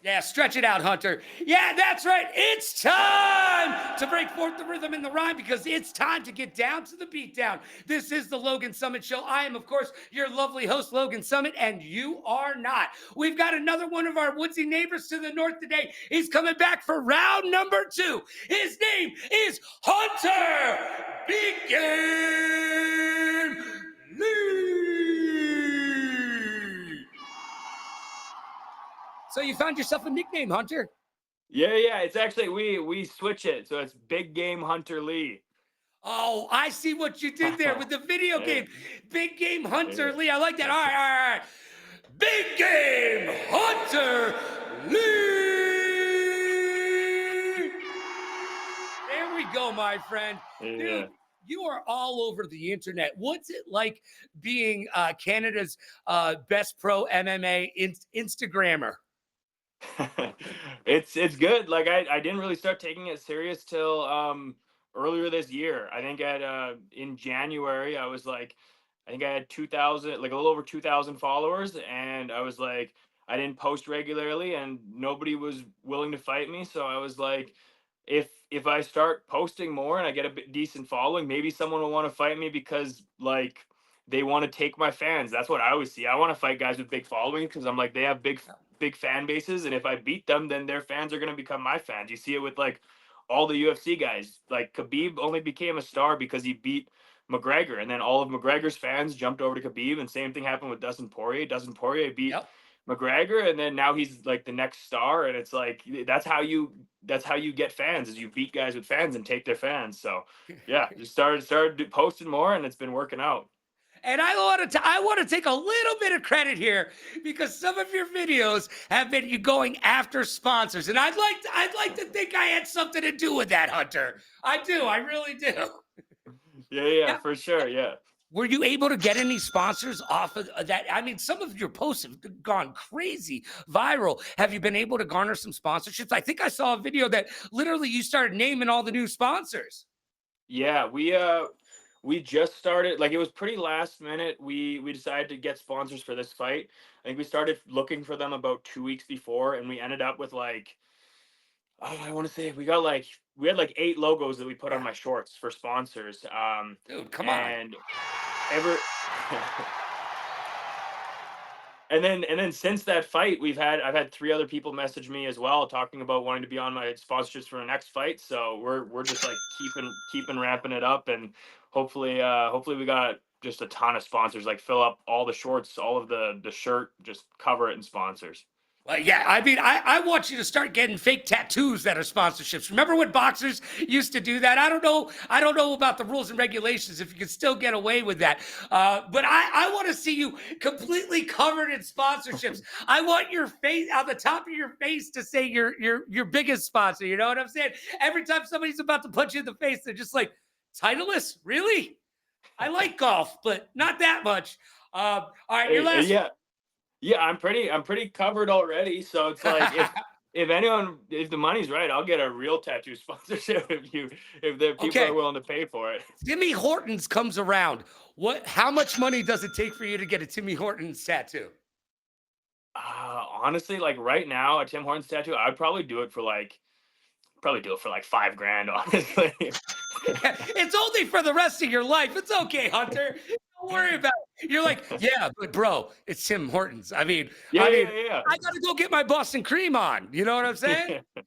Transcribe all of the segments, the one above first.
Yeah, stretch it out, Hunter. Yeah, that's right. It's time to break forth the rhythm and the rhyme because it's time to get down to the beatdown. This is the Logan Summit Show. I am, of course, your lovely host, Logan Summit, and you are not. We've got another one of our woodsy neighbors to the north today. He's coming back for round number 2. His name is Hunter Big Game Lee. So you found yourself a nickname, Hunter. Yeah. It's actually we switch it, so it's Big Game Hunter Lee. Oh, I see what you did there with the video Yeah, game. Big Game Hunter yeah. Lee. I like that. All right, all right, all right. Big Game Hunter Lee. There we go, my friend. Yeah. Dude, you are all over the internet. What's it like being Canada's best pro MMA Instagrammer? It's good. Like I didn't really start taking it serious till earlier this year. I think at in January I was like, I think I had 2,000, like a little over 2,000 followers, and I was like, I didn't post regularly and nobody was willing to fight me, so I was like, if I start posting more and I get a bit decent following, maybe someone will want to fight me because like they want to take my fans. That's what I always see. I want to fight guys with big following because I'm like, they have big fan bases, and if I beat them, then their fans are going to become my fans. You see it with like all the UFC guys. Like Khabib only became a star because he beat McGregor, and then all of McGregor's fans jumped over to Khabib, and same thing happened with Dustin Poirier. Dustin Poirier beat Yep. McGregor, and then now he's like the next star, and it's like that's how you get fans, is you beat guys with fans and take their fans. So yeah, just started posting more, and it's been working out. And I want to take a little bit of credit here because some of your videos have been you going after sponsors, and I'd like to think I had something to do with that, Hunter. I do, I really do. Yeah, Now, for sure. Yeah. were you able to get any sponsors off of that? I mean, some of your posts have gone crazy viral. Have you been able to garner some sponsorships? I think I saw a video that literally you started naming all the new sponsors. Yeah, we just started, like it was pretty last minute. We decided to get sponsors for this fight. I think we started looking for them about 2 weeks before, and we ended up with like, oh, I want to say we had like 8 logos that we put on Yeah, my shorts for sponsors. dude, come on. And ever and then since that fight, I've had 3 other people message me as well talking about wanting to be on my sponsorships for the next fight. So we're just like keeping ramping it up, and hopefully we got just a ton of sponsors, like fill up all the shorts, all of the shirt, just cover it in sponsors. Well, yeah, I mean, I want you to start getting fake tattoos that are sponsorships. Remember when boxers used to do that? I don't know about the rules and regulations if you can still get away with that. But I want to see you completely covered in sponsorships. I want your face on the top of your face to say your biggest sponsor. You know what I'm saying? Every time somebody's about to punch you in the face, they're just like, Titleist, really? I like golf, but not that much. All right, your last. Yeah, yeah, I'm pretty covered already. So it's like if the money's right, I'll get a real tattoo sponsorship if the people are Okay. willing to pay for it. Timmy Hortons comes around. How much money does it take for you to get a Timmy Hortons tattoo? Honestly, like right now, a Tim Hortons tattoo, I'd probably do it for like 5 grand, honestly. It's only for the rest of your life. It's okay, Hunter. Don't worry about it. You're like, yeah, but bro, it's Tim Hortons. I mean, Yeah, I mean, yeah, I gotta go get my Boston cream on. You know what I'm saying? yeah.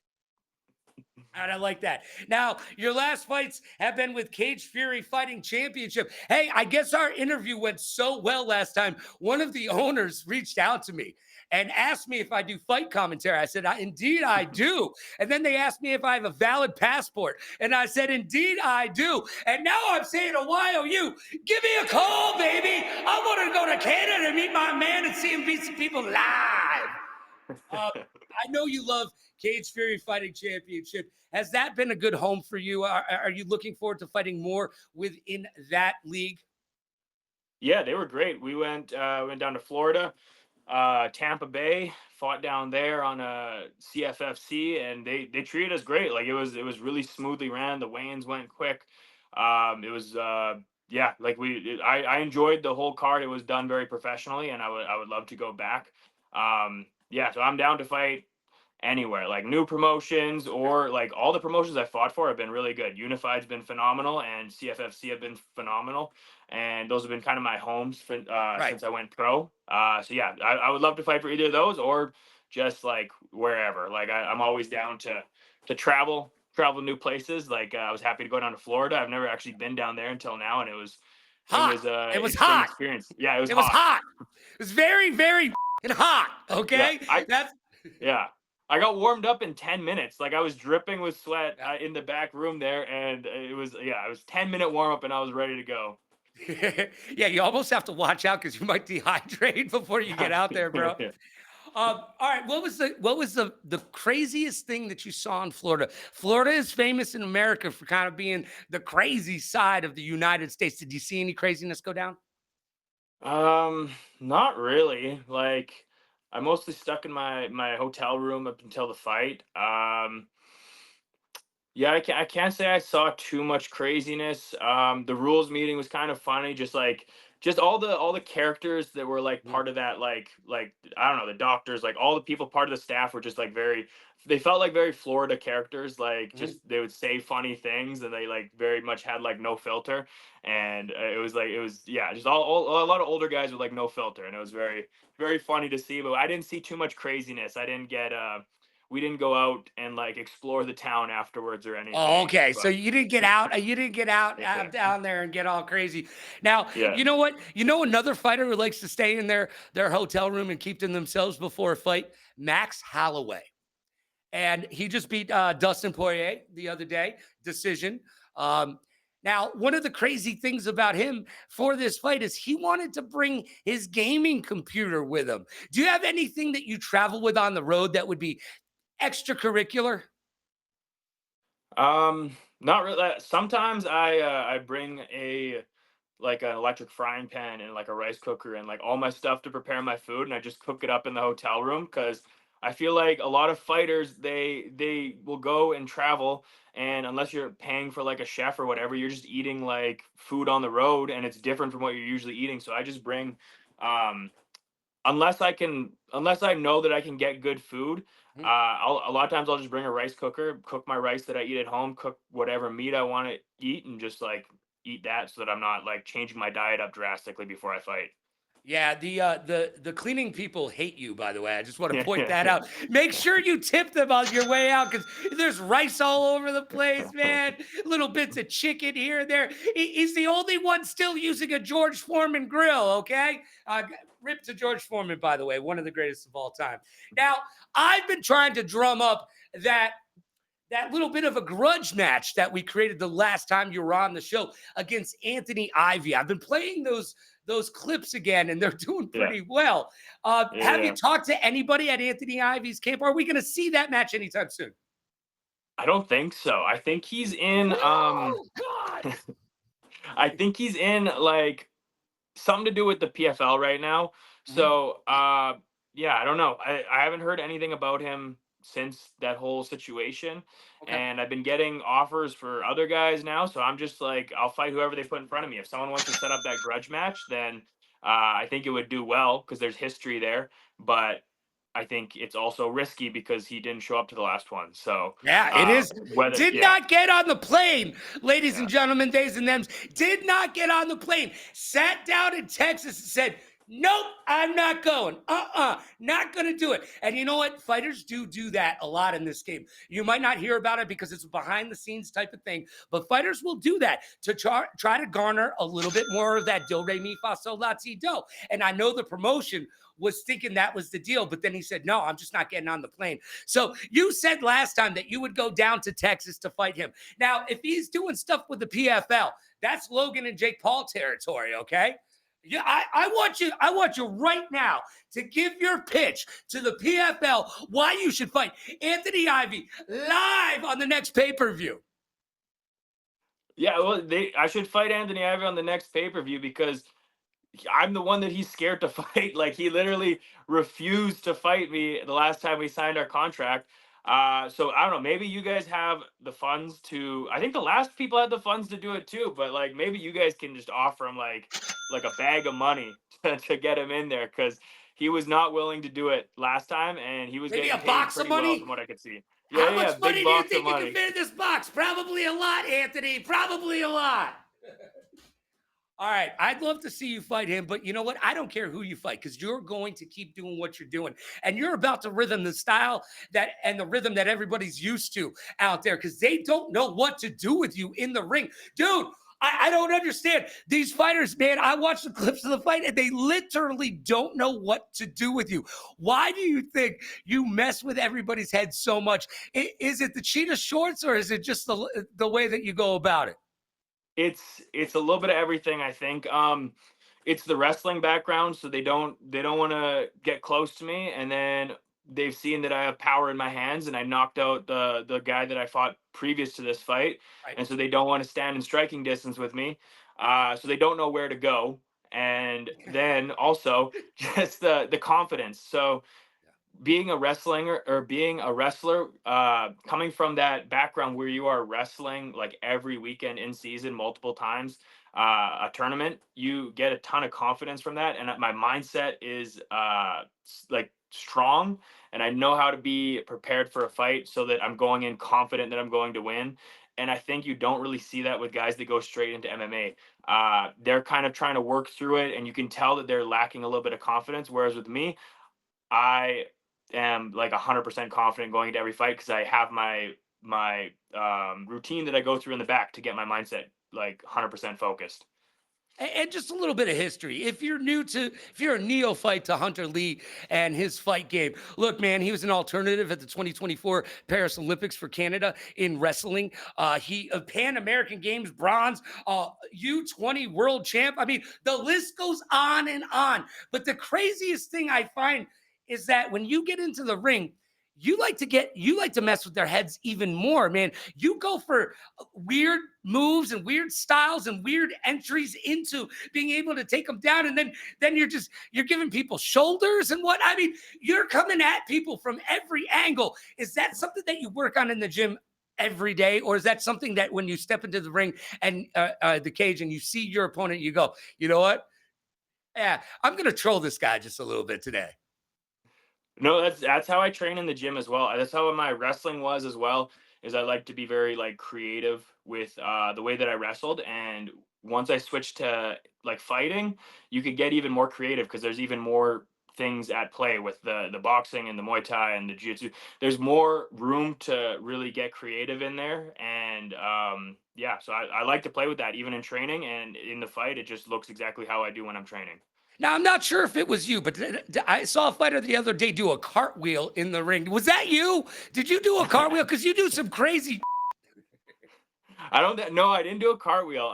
And I like that. Now, your last fights have been with Cage Fury Fighting Championship. Hey, I guess our interview went so well last time. One of the owners reached out to me and asked me if I do fight commentary. I said, indeed, I do. And then they asked me if I have a valid passport. And I said, indeed, I do. And now I'm saying to YOU, give me a call, baby. I want to go to Canada and meet my man and see him beat some people live. I know you love Cage Fury Fighting Championship. Has that been a good home for you? Are you looking forward to fighting more within that league? Yeah, they were great. We went down to Florida, Tampa Bay, fought down there on a CFFC, and they treated us great. Like it was really smoothly ran. The weigh-ins went quick. It was yeah, like I enjoyed the whole card. It was done very professionally, and I would love to go back. Yeah, so I'm down to fight anywhere. Like new promotions or like all the promotions I fought for have been really good. Unified's been phenomenal, and CFFC have been phenomenal, and those have been kind of my homes for, Right. since I went pro. So yeah, I would love to fight for either of those or just like wherever. Like I'm always down to travel new places. Like I was happy to go down to Florida. I've never actually been down there until now, and it Hot. was a It was interesting hot. experience. Yeah, it was It was hot. hot. It was very, very hot. Yeah, Okay. I That's yeah. I got warmed up in 10 minutes. Like I was dripping with sweat yeah. in the back room there, and it was 10-minute warm up, and I was ready to go. Yeah, you almost have to watch out because you might dehydrate before you get out there, bro. Yeah. All right, what was the craziest thing that you saw in Florida? Florida is famous in America for kind of being the crazy side of the United States. Did you see any craziness go down? Um, Not really. Like I mostly stuck in my hotel room up until the fight. Yeah, I can't say I saw too much craziness. The rules meeting was kind of funny, just all the characters that were like Mhm, part of that, like I don't know, the doctors, like all the people part of the staff were just like very, they felt like very Florida characters, like mhm. just they would say funny things and they like very much had like no filter, and it was yeah, just a lot of older guys with like no filter, and it was very funny to see. But I didn't see too much craziness. I didn't get We didn't go out and like explore the town afterwards or Oh, anything. okay. So But you didn't get out. You didn't get out yeah, down there and get all crazy. Now, yeah. you know what? You know another fighter who likes to stay in their hotel room and keep to themselves before a fight. Max Holloway, and he just beat Dustin Poirier the other day, decision. Um, Now, one of the crazy things about him for this fight is he wanted to bring his gaming computer with him. Do you have anything that you travel with on the road that would be extracurricular? Not really. Sometimes I bring a like an electric frying pan and like a rice cooker and like all my stuff to prepare my food, and I just cook it up in the hotel room because I feel like a lot of fighters they will go and travel, and unless you're paying for like a chef or whatever, you're just eating like food on the road and it's different from what you're usually eating. So I just bring um unless I know that I can get good food, a lot of times I'll just bring a rice cooker, cook my rice that I eat at home, cook whatever meat I want to eat, and just like eat that so that I'm not like changing my diet up drastically before I fight. Yeah, the cleaning people hate you, by the way. I just want to Yeah, point yeah, that yeah. out. Make sure you tip them on your way out because there's rice all over the place, man. Little bits of chicken here and there. He's the only one still using a George Foreman grill, okay? Rip to George Foreman, by the way, one of the greatest of all time. Now, I've been trying to drum up that little bit of a grudge match that we created the last time you were on the show against Anthony Ivy. I've been playing those clips again, and they're doing Yeah, pretty well. Have you yeah. talked to anybody at Anthony Ivy's camp? Are we going to see that match anytime soon? I don't think so. I think he's in Oh God! I think he's in like something to do with the PFL right now. Mhm. So, yeah, I don't know. I haven't heard anything about him since that whole situation, Okay. and I've been getting offers for other guys now. So I'm just like, I'll fight whoever they put in front of me. If someone wants to set up that grudge match, then I think it would do well because there's history there. But I think it's also risky because he didn't show up to the last one. So Yeah, it is. whether, Did yeah, not get on the plane, ladies and yeah. gentlemen, days and thems. Did not get on the plane. Sat down in Texas and said, "Nope, I'm not going. Not going to do it." And you know what? Fighters do that a lot in this game. You might not hear about it because it's a behind the scenes type of thing, but fighters will do that to try to garner a little bit more of that do re mi fa sol la ti do. And I know the promotion was thinking that was the deal, but then he said, "No, I'm just not getting on the plane." So you said last time that you would go down to Texas to fight him. Now, if he's doing stuff with the PFL, that's Logan and Jake Paul territory, okay? Yeah, I want you right now to give your pitch to the PFL why you should fight Anthony Ivy live on the next pay-per-view. Yeah, well, I should fight Anthony Ivy on the next pay per view because I'm the one that he's scared to fight. Like he literally refused to fight me the last time we signed our contract. So I don't know. Maybe you guys have the funds to. I think the last people had the funds to do it too. But like maybe you guys can just offer him like a bag of money to get him in there because he was not willing to do it last time, and he was Maybe a getting paid box of pretty well money? from what I could see. Yeah, How yeah, much big money do you box of think you can money. fit in this box? Probably a lot, Anthony. Probably a lot. All right, I'd love to see you fight him, but you know what? I don't care who you fight because you're going to keep doing what you're doing, and you're about to rhythm the style that and the rhythm that everybody's used to out there because they don't know what to do with you in the ring, dude. I don't understand these fighters, man. I watched the clips of the fight and they literally don't know what to do with you. Why do you think you mess with everybody's head so much? Is it the cheetah shorts or is it just the way that you go about it? It's a little bit of everything, I think. It's the wrestling background, so they don't want to get close to me, and then they've seen that I have power in my hands, and I knocked out the guy that I fought previous to this fight, Right. and so they don't want to stand in striking distance with me. So they don't know where to go, and then also just the confidence. So being a wrestling or being a wrestler, coming from that background where you are wrestling like every weekend in season multiple times, a tournament, you get a ton of confidence from that, and my mindset is like strong, and I know how to be prepared for a fight so that I'm going in confident that I'm going to win. And I think you don't really see that with guys that go straight into MMA. They're kind of trying to work through it, and you can tell that they're lacking a little bit of confidence. Whereas with me, I am like 100% confident going into every fight because I have my routine that I go through in the back to get my mindset like 100% focused. And just a little bit of history. If you're a neophyte to Hunter Lee and his fight game, look, man, he was an alternative at the 2024 Paris Olympics for Canada in wrestling. He Pan American Games bronze, U20 world champ. I mean, the list goes on and on. But the craziest thing I find is that when you get into the ring, you like to mess with their heads even more, man. You go for weird moves and weird styles and weird entries into being able to take them down, and then you're giving people shoulders and what. I mean, you're coming at people from every angle. Is that something that you work on in the gym every day, or is that something that when you step into the ring and the cage and you see your opponent, you go, you know what? Yeah, I'm gonna troll this guy just a little bit today. No, that's how I train in the gym as well. That's how my wrestling was as well. Is I like to be very like creative with the way that I wrestled, and once I switched to like fighting, you could get even more creative because there's even more things at play with the boxing and the Muay Thai and the Jiu-Jitsu. There's more room to really get creative in there, and yeah, so I like to play with that even in training and in the fight. It just looks exactly how I do when I'm training. Now, I'm not sure if it was you, but I saw a fighter the other day do a cartwheel in the ring. Was that you? Did you do a cartwheel? Because you do some crazy. I don't no, I didn't do a cartwheel.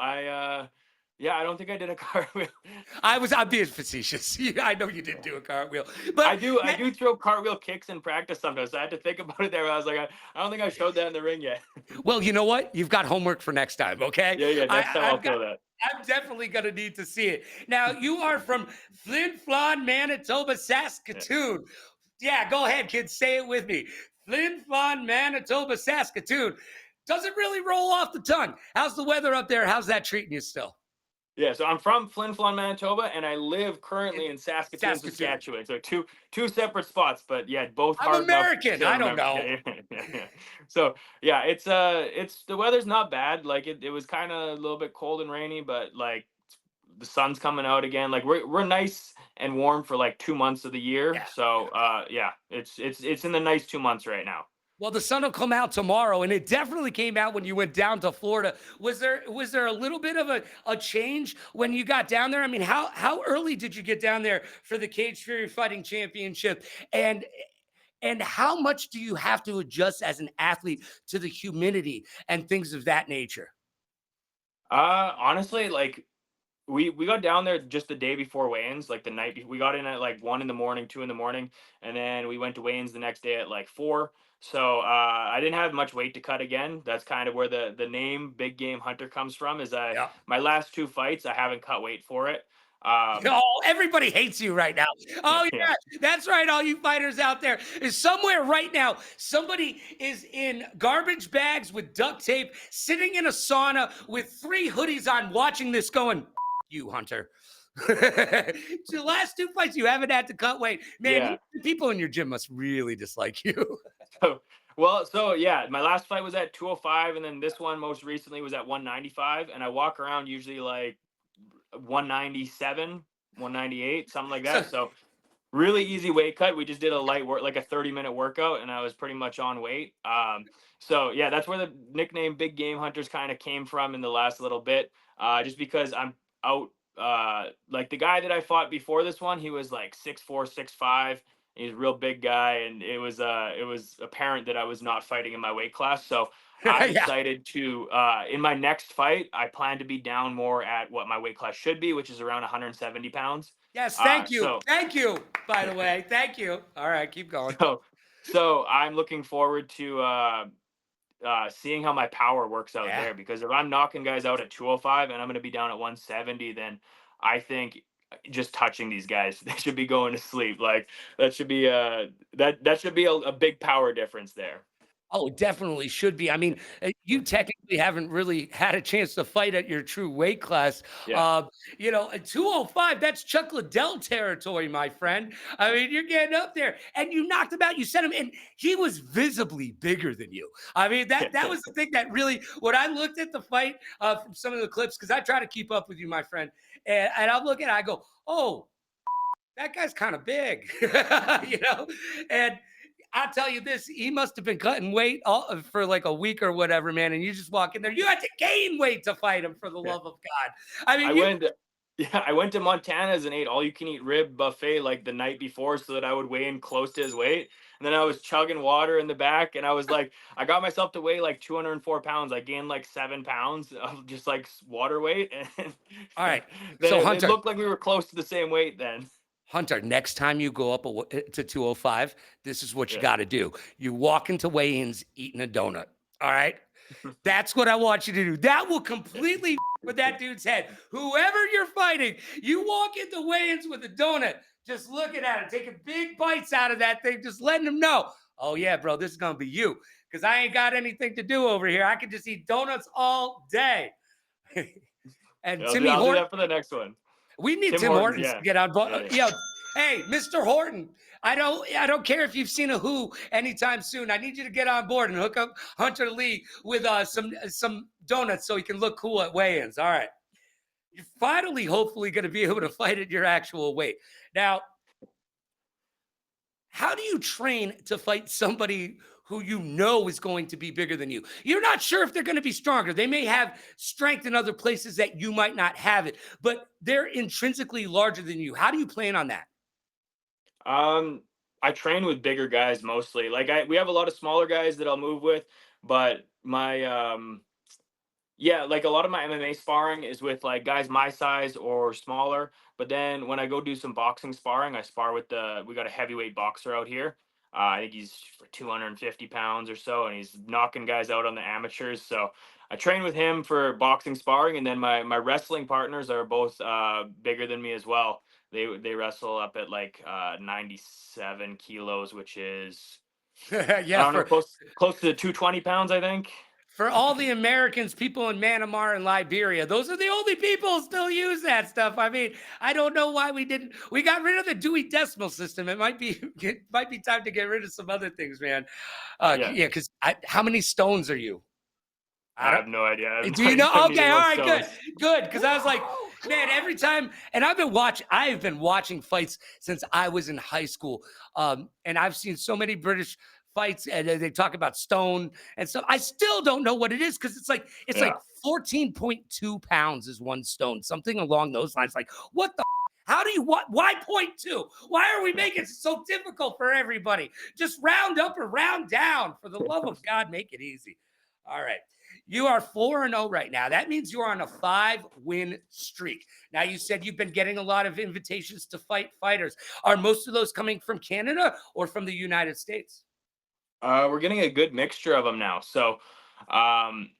Yeah, I don't think I did a cartwheel. I'm being facetious. I know you didn't do a cartwheel, I but do I do throw cartwheel kicks in practice sometimes. So I had to think about it there. I was like, I don't think I showed that in the ring yet. well, you know what? You've got homework for next time. Okay, Yeah, yeah. Next time I'll I've got. throw that. I'm definitely going to need to see it. Now, you are from Flin Flon, Manitoba, Yeah. Saskatoon. Yeah, go ahead, kids. Say it with me. Flin Flon, Manitoba, Saskatoon. Doesn't really roll off the tongue. How's the weather up there? How's that treating you still? Yeah, so I'm from Flin Flon, Manitoba, and I live currently In in Saskatoon, Saskatoon. Saskatchewan. So two separate spots, but yeah, both I'm hard enough American. to I don't remember. know. Yeah, yeah, yeah, yeah. So yeah, it's the weather's not bad. Like it was kind of a little bit cold and rainy, but like the sun's coming out again. Like we're nice and warm for like 2 months of the year. Yeah. So yeah, it's in the nice 2 months right now. Well, the sun will come out tomorrow, and it definitely came out when you went down to Florida. Was there a little bit of a change when you got down there? I mean, how early did you get down there for the Cage Fury Fighting Championship? And how much do you have to adjust as an athlete to the humidity and things of that nature? Honestly, like we got down there just the day before weigh-ins, like the night we got in at like 1 in the morning, 2 in the morning, and then we went to weigh-ins the next day at like 4. So I didn't have much weight to cut again. That's kind of where the name Big Game Hunter comes from. Is I Yeah. my last two fights I haven't cut weight for it. Um, Oh, everybody hates you right now. Oh, yeah, yeah, that's right. All you fighters out there is somewhere right now. Somebody is in garbage bags with duct tape, sitting in a sauna with 3 hoodies on, watching this going, you, Hunter. The last 2 fights, you haven't had to cut weight. Man, Yeah. the people in your gym must really dislike you. So, well, so yeah, my last fight was at 205, and then this one most recently was at 195, and I walk around usually like 197, 198, something like So that. So really easy weight cut. We just did a light work, like a 30-minute workout, and I was pretty much on weight. So yeah, that's where the nickname Big Game Hunters kind of came from in the last little bit. Just because I'm out, like the guy that I fought before this one, he was like 6'4", 6'5". He's a real big guy, and it was apparent that I was not fighting in my weight class. So I yeah. decided to, in my next fight, I plan to be down more at what my weight class should be, which is around 170 pounds. Yes, Uh, thank you. so Thank you, by the way. Thank you. All right, keep going. so so I'm looking forward to seeing how my power works out Yeah. there, because if I'm knocking guys out at 205 and I'm going to be down at 170, then I think just touching these guys, they should be going to sleep. Like that should be that should be a big power difference there. Oh, it definitely should be. I mean, you technically haven't really had a chance to fight at your true weight class. Yeah. Uh, at 205, that's Chuck Liddell territory, my friend. I mean, you're getting up there, and you knocked him out. You sent him, and he was visibly bigger than you. I mean, that was the thing that really, when I looked at the fight from some of the clips, because I try to keep up with you, my friend, and I'm looking, I go, oh, that guy's kind of big, and I'll tell you this, he must have been cutting weight for like a week or whatever, man. And you just walk in there, you had to gain weight to fight him for the Yeah. love of God. I I mean, went Yeah, I went to Montana's and ate all you can eat rib buffet like the night before so that I would weigh in close to his weight. And then I was chugging water in the back, and I was like, I got myself to weigh like 204 pounds. I gained like 7 pounds of just like water weight. And all right. then So it Hunter, looked like we were close to the same weight then. Hunter, next time you go up to 205, this is what you Yeah. got to do. You walk into weigh-ins eating a donut. All right. That's what I want you to do. That will completely with that dude's head. Whoever you're fighting, you walk into weigh-ins with a donut, just looking at it, taking big bites out of that thing, just letting them know, oh yeah, bro, this is gonna be you. Because I ain't got anything to do over here. I can just eat donuts all day. And Timmy I'll do Horton, that for the next one. we need Tim Tim Hortons, Hortons to yeah. get on board. Yeah, yeah. Hey, Mr. Horton, I don't care if you've seen a Who anytime soon. I need you to get on board and hook up Hunter Lee with some donuts so he can look cool at weigh-ins. All right. You're finally, hopefully, going to be able to fight at your actual weight. Now, how do you train to fight somebody who you know is going to be bigger than you? You're not sure if they're going to be stronger. They may have strength in other places that you might not have it, but they're intrinsically larger than you. How do you plan on that? Um, I train with bigger guys mostly. Like we have a lot of smaller guys that I'll move with, but my yeah, like a lot of my MMA sparring is with like guys my size or smaller. But then when I go do some boxing sparring, I spar with we got a heavyweight boxer out here. I think he's for 250 pounds or so, and he's knocking guys out on the amateurs. So I train with him for boxing sparring, and then my wrestling partners are both bigger than me as well. They wrestle up at like 97 kilos, which is, I Yeah, don't know, for close to 220 pounds, I think. for all the Americans, people in Myanmar and Liberia, those are the only people who still use that stuff. I mean, I don't know why we didn't. We got rid of the Dewey Decimal System. It might be it might be time to get rid of some other things, man. Yeah, Yeah, because how many stones are you? I I don't. have no idea. I have Do no you idea know? Okay, anything all about right, good, stones. good. Because I was like, man, every time, and I've been watching fights since I was in high school, and I've seen so many British fights, and they talk about stone and stuff. I still don't know what it is because it's like Yeah. 14.2 pounds is one stone, something along those lines. Like, what the? How do you what? Why 0.2? Why are we making it so difficult for everybody? Just round up or round down. For the love of God, make it easy. All right. You are 4-0 right now. That means you're on a 5-win streak. Now, you said you've been getting a lot of invitations to fight fighters. Are most of those coming from Canada or from the United States? We're getting a good mixture of them now. So, um,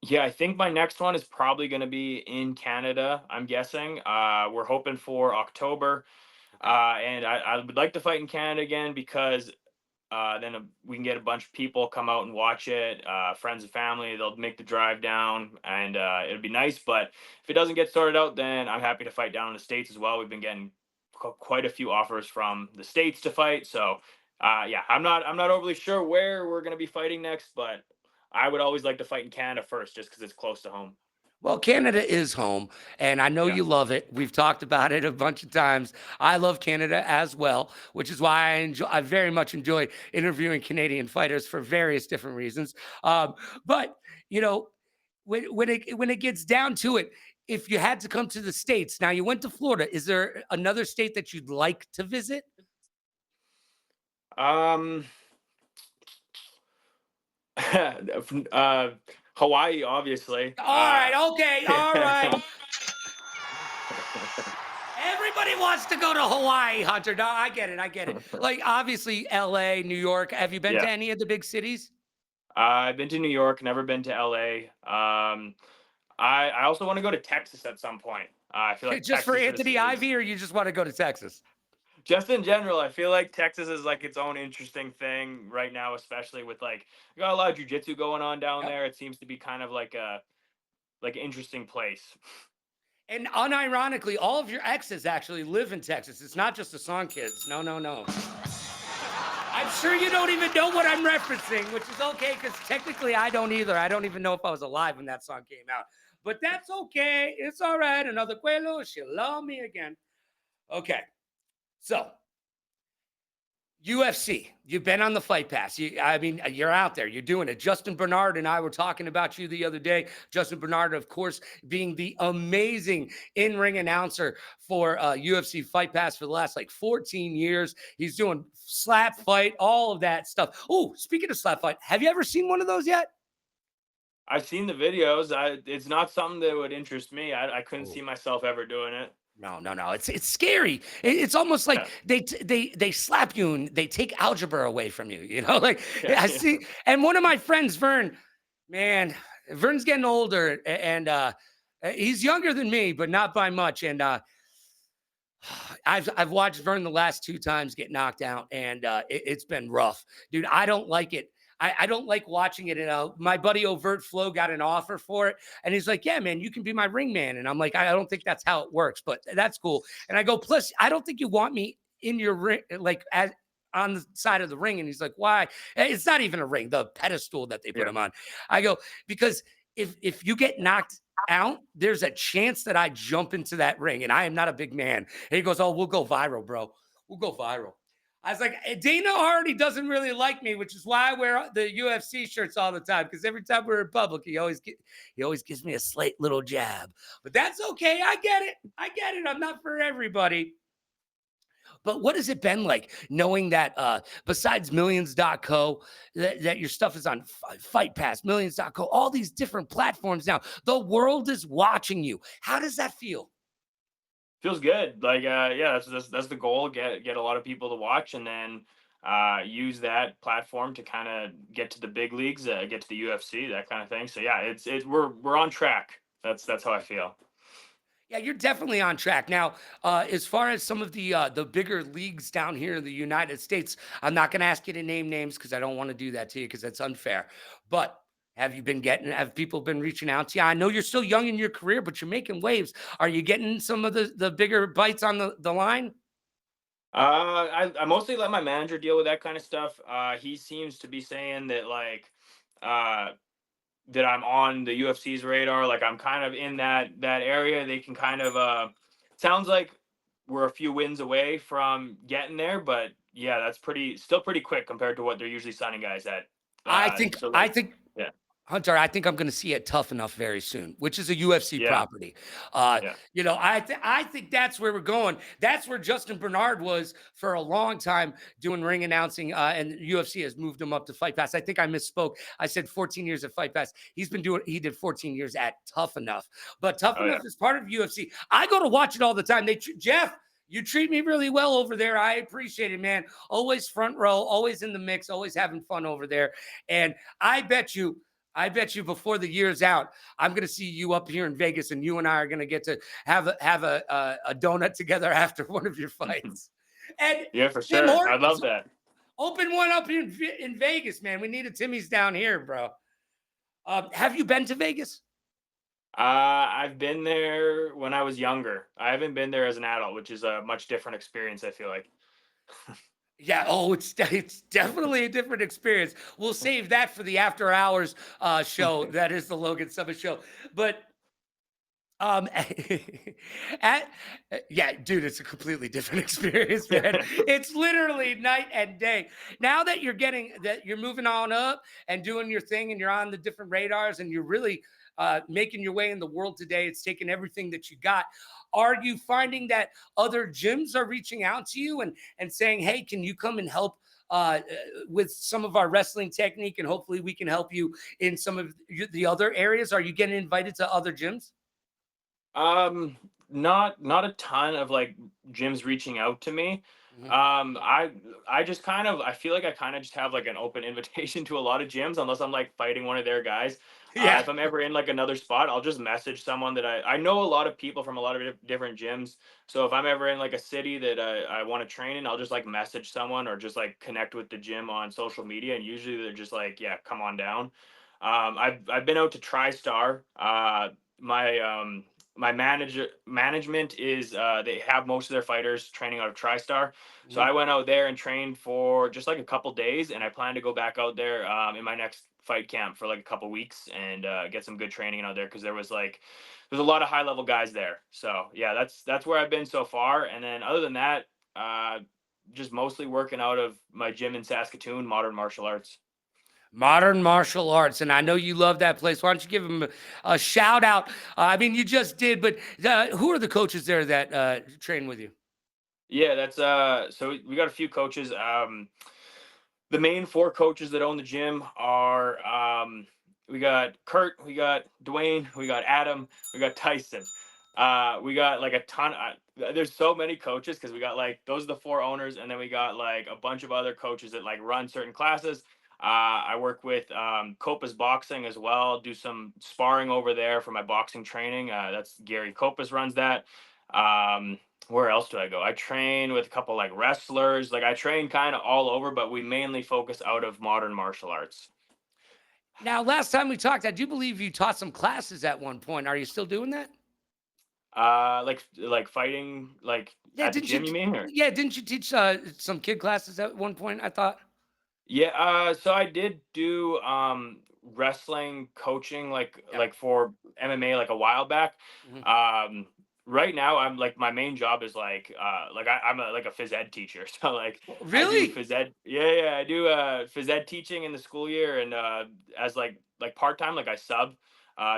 yeah, I think my next one is probably going to be in Canada, I'm guessing. We're hoping for October. Okay. And I would like to fight in Canada again because then we can get a bunch of people come out and watch it. Friends and family, they'll make the drive down, and it'll be nice. But if it doesn't get sorted out, then I'm happy to fight down in the states as well. We've been getting quite a few offers from the states to fight. So yeah, I'm not overly sure where we're gonna be fighting next, but I would always like to fight in Canada first, just because it's close to home. Well, Canada is home, and I know Yeah. you love it. We've talked about it a bunch of times. I love Canada as well, which is why I very much enjoy interviewing Canadian fighters for various different reasons. Um, but you know, when it gets down to it, if you had to come to the states, now you went to Florida. Is there another state that you'd like to visit? Um, uh, Hawaii, obviously. All right, okay, all right. Everybody wants to go to Hawaii, Hunter. No, I get it. I get it. Like obviously LA, New York. Have you been to Yeah. any of the big cities? I've been to New York, never been to LA. I also want to go to Texas at some point. I feel like Just for Texas Anthony is Ivy, or you just want to go to Texas? just in general. I feel like Texas is like its own interesting thing right now, especially with like you got a lot of jujitsu going on down Yep. there. It seems to be kind of like an interesting place. And unironically, all of your exes actually live in Texas. It's not just the song kids. No, no, no. I'm sure you don't even know what I'm referencing, which is okay because technically I don't either. I don't even know if I was alive when that song came out. But that's okay. It's all right. Another Quello, she'll love me again. Okay. So UFC, you've been on the Fight Pass. I mean, you're out there. You're doing it. Justin Bernard and I were talking about you the other day. Justin Bernard, of course, being the amazing in-ring announcer for UFC Fight Pass for the last like 14 years. He's doing slap fight, all of that stuff. Oh, speaking of slap fight, have you ever seen one of those yet? I've seen the videos. It's not something that would interest me. I couldn't Oh. see myself ever doing it. No, no, no. It's scary. It's almost like Yeah. they slap you and they take algebra away from you. You know, like Yeah. I see. And one of my friends, Vern, man, Vern's getting older, and he's younger than me, but not by much. And I've watched Vern the last two times get knocked out, and it's been rough, dude. I don't like it. I don't like watching it. And my buddy Overt Flow got an offer for it, and he's like, "Yeah, man, you can be my ring man." And I'm like, "I don't think that's how it works, but that's cool." And I go, "Plus, I don't think you want me in your ring, like as on the side of the ring." And he's like, "Why?" It's not even a ring, the pedestal that they put Yeah. him on. I go, "Because if you get knocked out, there's a chance that I jump into that ring, and I am not a big man." And he goes, "Oh, we'll go viral, bro. We'll go viral." I was like, Dana already doesn't really like me, which is why I wear the UFC shirts all the time. Because every time we're in public, he always gives me a slight little jab. But that's okay. I get it. I get it. I'm not for everybody. But what has it been like knowing that besides millions.co, that your stuff is on Fight Pass, millions.co, all these different platforms now? The world is watching you. How does that feel? Feels good. Like yeah, that's the goal. Get a lot of people to watch, and then use that platform to kind of get to the big leagues, get to the UFC, that kind of thing. So yeah, it's we're on track. That's how I feel. Yeah, you're definitely on track. Now, as far as some of the bigger leagues down here in the United States, I'm not going to ask you to name names because I don't want to do that to you because that's unfair. But have people been reaching out to you? I know you're still young in your career, but you're making waves. Are you getting some of the bigger bites on the line? I mostly let my manager deal with that kind of stuff. He seems to be saying that uh, that I'm on the UFC's radar. Like I'm kind of in that area. They can kind of sounds like we're a few wins away from getting there, but yeah, that's pretty quick compared to what they're usually signing guys at. I think So I like think yeah, Hunter, I think I'm going to see it Tough Enough very soon, which is a UFC yeah, property. yeah. I think that's where we're going. That's where Justin Bernard was for a long time doing ring announcing, and UFC has moved him up to Fight Pass. I think I misspoke. I said 14 years at Fight Pass. He did 14 years at Tough Enough, but Tough Oh yeah. Enough is part of UFC. I go to watch it all the time. Jeff. You treat me really well over there. I appreciate it, man. Always front row, always in the mix, always having fun over there. And I bet you before the year's out, I'm going to see you up here in Vegas, and you and I are going to get to have a donut together after one of your fights. And Yeah, for Tim sure. I Hortons, love that. Open one up in Vegas, man. We need a Timmy's down here, bro. Have you been to Vegas? I've been there when I was younger. I haven't been there as an adult, which is a much different experience, I feel like. Yeah. Oh, it's definitely a different experience. We'll save that for the after hours show. That is the Logan Summit show. But um, at, yeah, dude, it's a completely different experience, man. It's literally night and day. Now that you're moving on up and doing your thing, and you're on the different radars, and you're really making your way in the world today. It's taking everything that you got. Are you finding that other gyms are reaching out to you and saying, "Hey, can you come and help?" With some of our wrestling technique, and hopefully we can help you in some of the other areas. Are you getting invited to other gyms? Um, not a ton of like gyms reaching out to me. Mhm. I just kind of I feel like I kind of just have like an open invitation to a lot of gyms unless I'm like fighting one of their guys. Yeah. If I'm ever in like another spot, I'll just message someone that I know a lot of people from a lot of different gyms. So if I'm ever in like a city that I want to train in, I'll just like message someone or just like connect with the gym on social media, and usually they're just like, yeah, come on down. I've been out to TriStar. My management is they have most of their fighters training out of TriStar. So Mhm. I went out there and trained for just like a couple days, and I plan to go back out there in my next fight camp for like a couple weeks and get some good training out there because there's a lot of high level guys there. So yeah, that's where I've been so far. And then other than that, uh, just mostly working out of my gym in Saskatoon, Modern Martial Arts. Modern martial arts, and I know you love that place. Why don't you give them a shout out? I mean, you just did, but who are the coaches there that train with you? Yeah, that's so we got a few coaches. The main four coaches that own the gym are we got Kurt, we got Dwayne, we got Adam, we got Tyson. We got like a ton. There's so many coaches because we got like those are the four owners, and then we got like a bunch of other coaches that like run certain classes. I work with Copa's Boxing as well. Do some sparring over there for my boxing training. That's Gary Copas runs that. Um, where else do I go? I train with a couple like wrestlers. Like I train kind of all over, but we mainly focus out of modern martial arts. Now, last time we talked, I do believe you taught some classes at one point. Are you still doing that? Like fighting like Yeah, at the didn't you? gym, you mean? Or Yeah, didn't you teach some kid classes at one point? I thought. yeah, so I did do wrestling coaching Yeah. like for MMA like a while back. Mhm. Um right now I'm like my main job is I'm a like a phys ed teacher. So like I do Really? phys ed. Yeah, I do phys ed teaching in the school year and as like part-time like I sub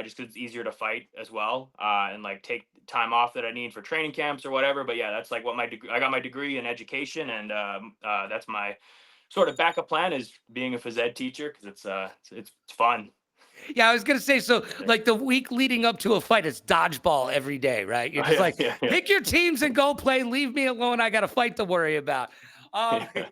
just cuz it's easier to fight as well and like take time off that I need for training camps or whatever. But yeah, that's like what my degree I got my degree in education and that's my sort of backup plan is being a phys ed teacher because it's fun. Yeah, I was gonna say, so Yeah. like the week leading up to a fight is dodgeball every day, right? You're Oh, just yeah, like, yeah, yeah, pick your teams and go play. Leave me alone. I got a fight to worry about. Um, yeah.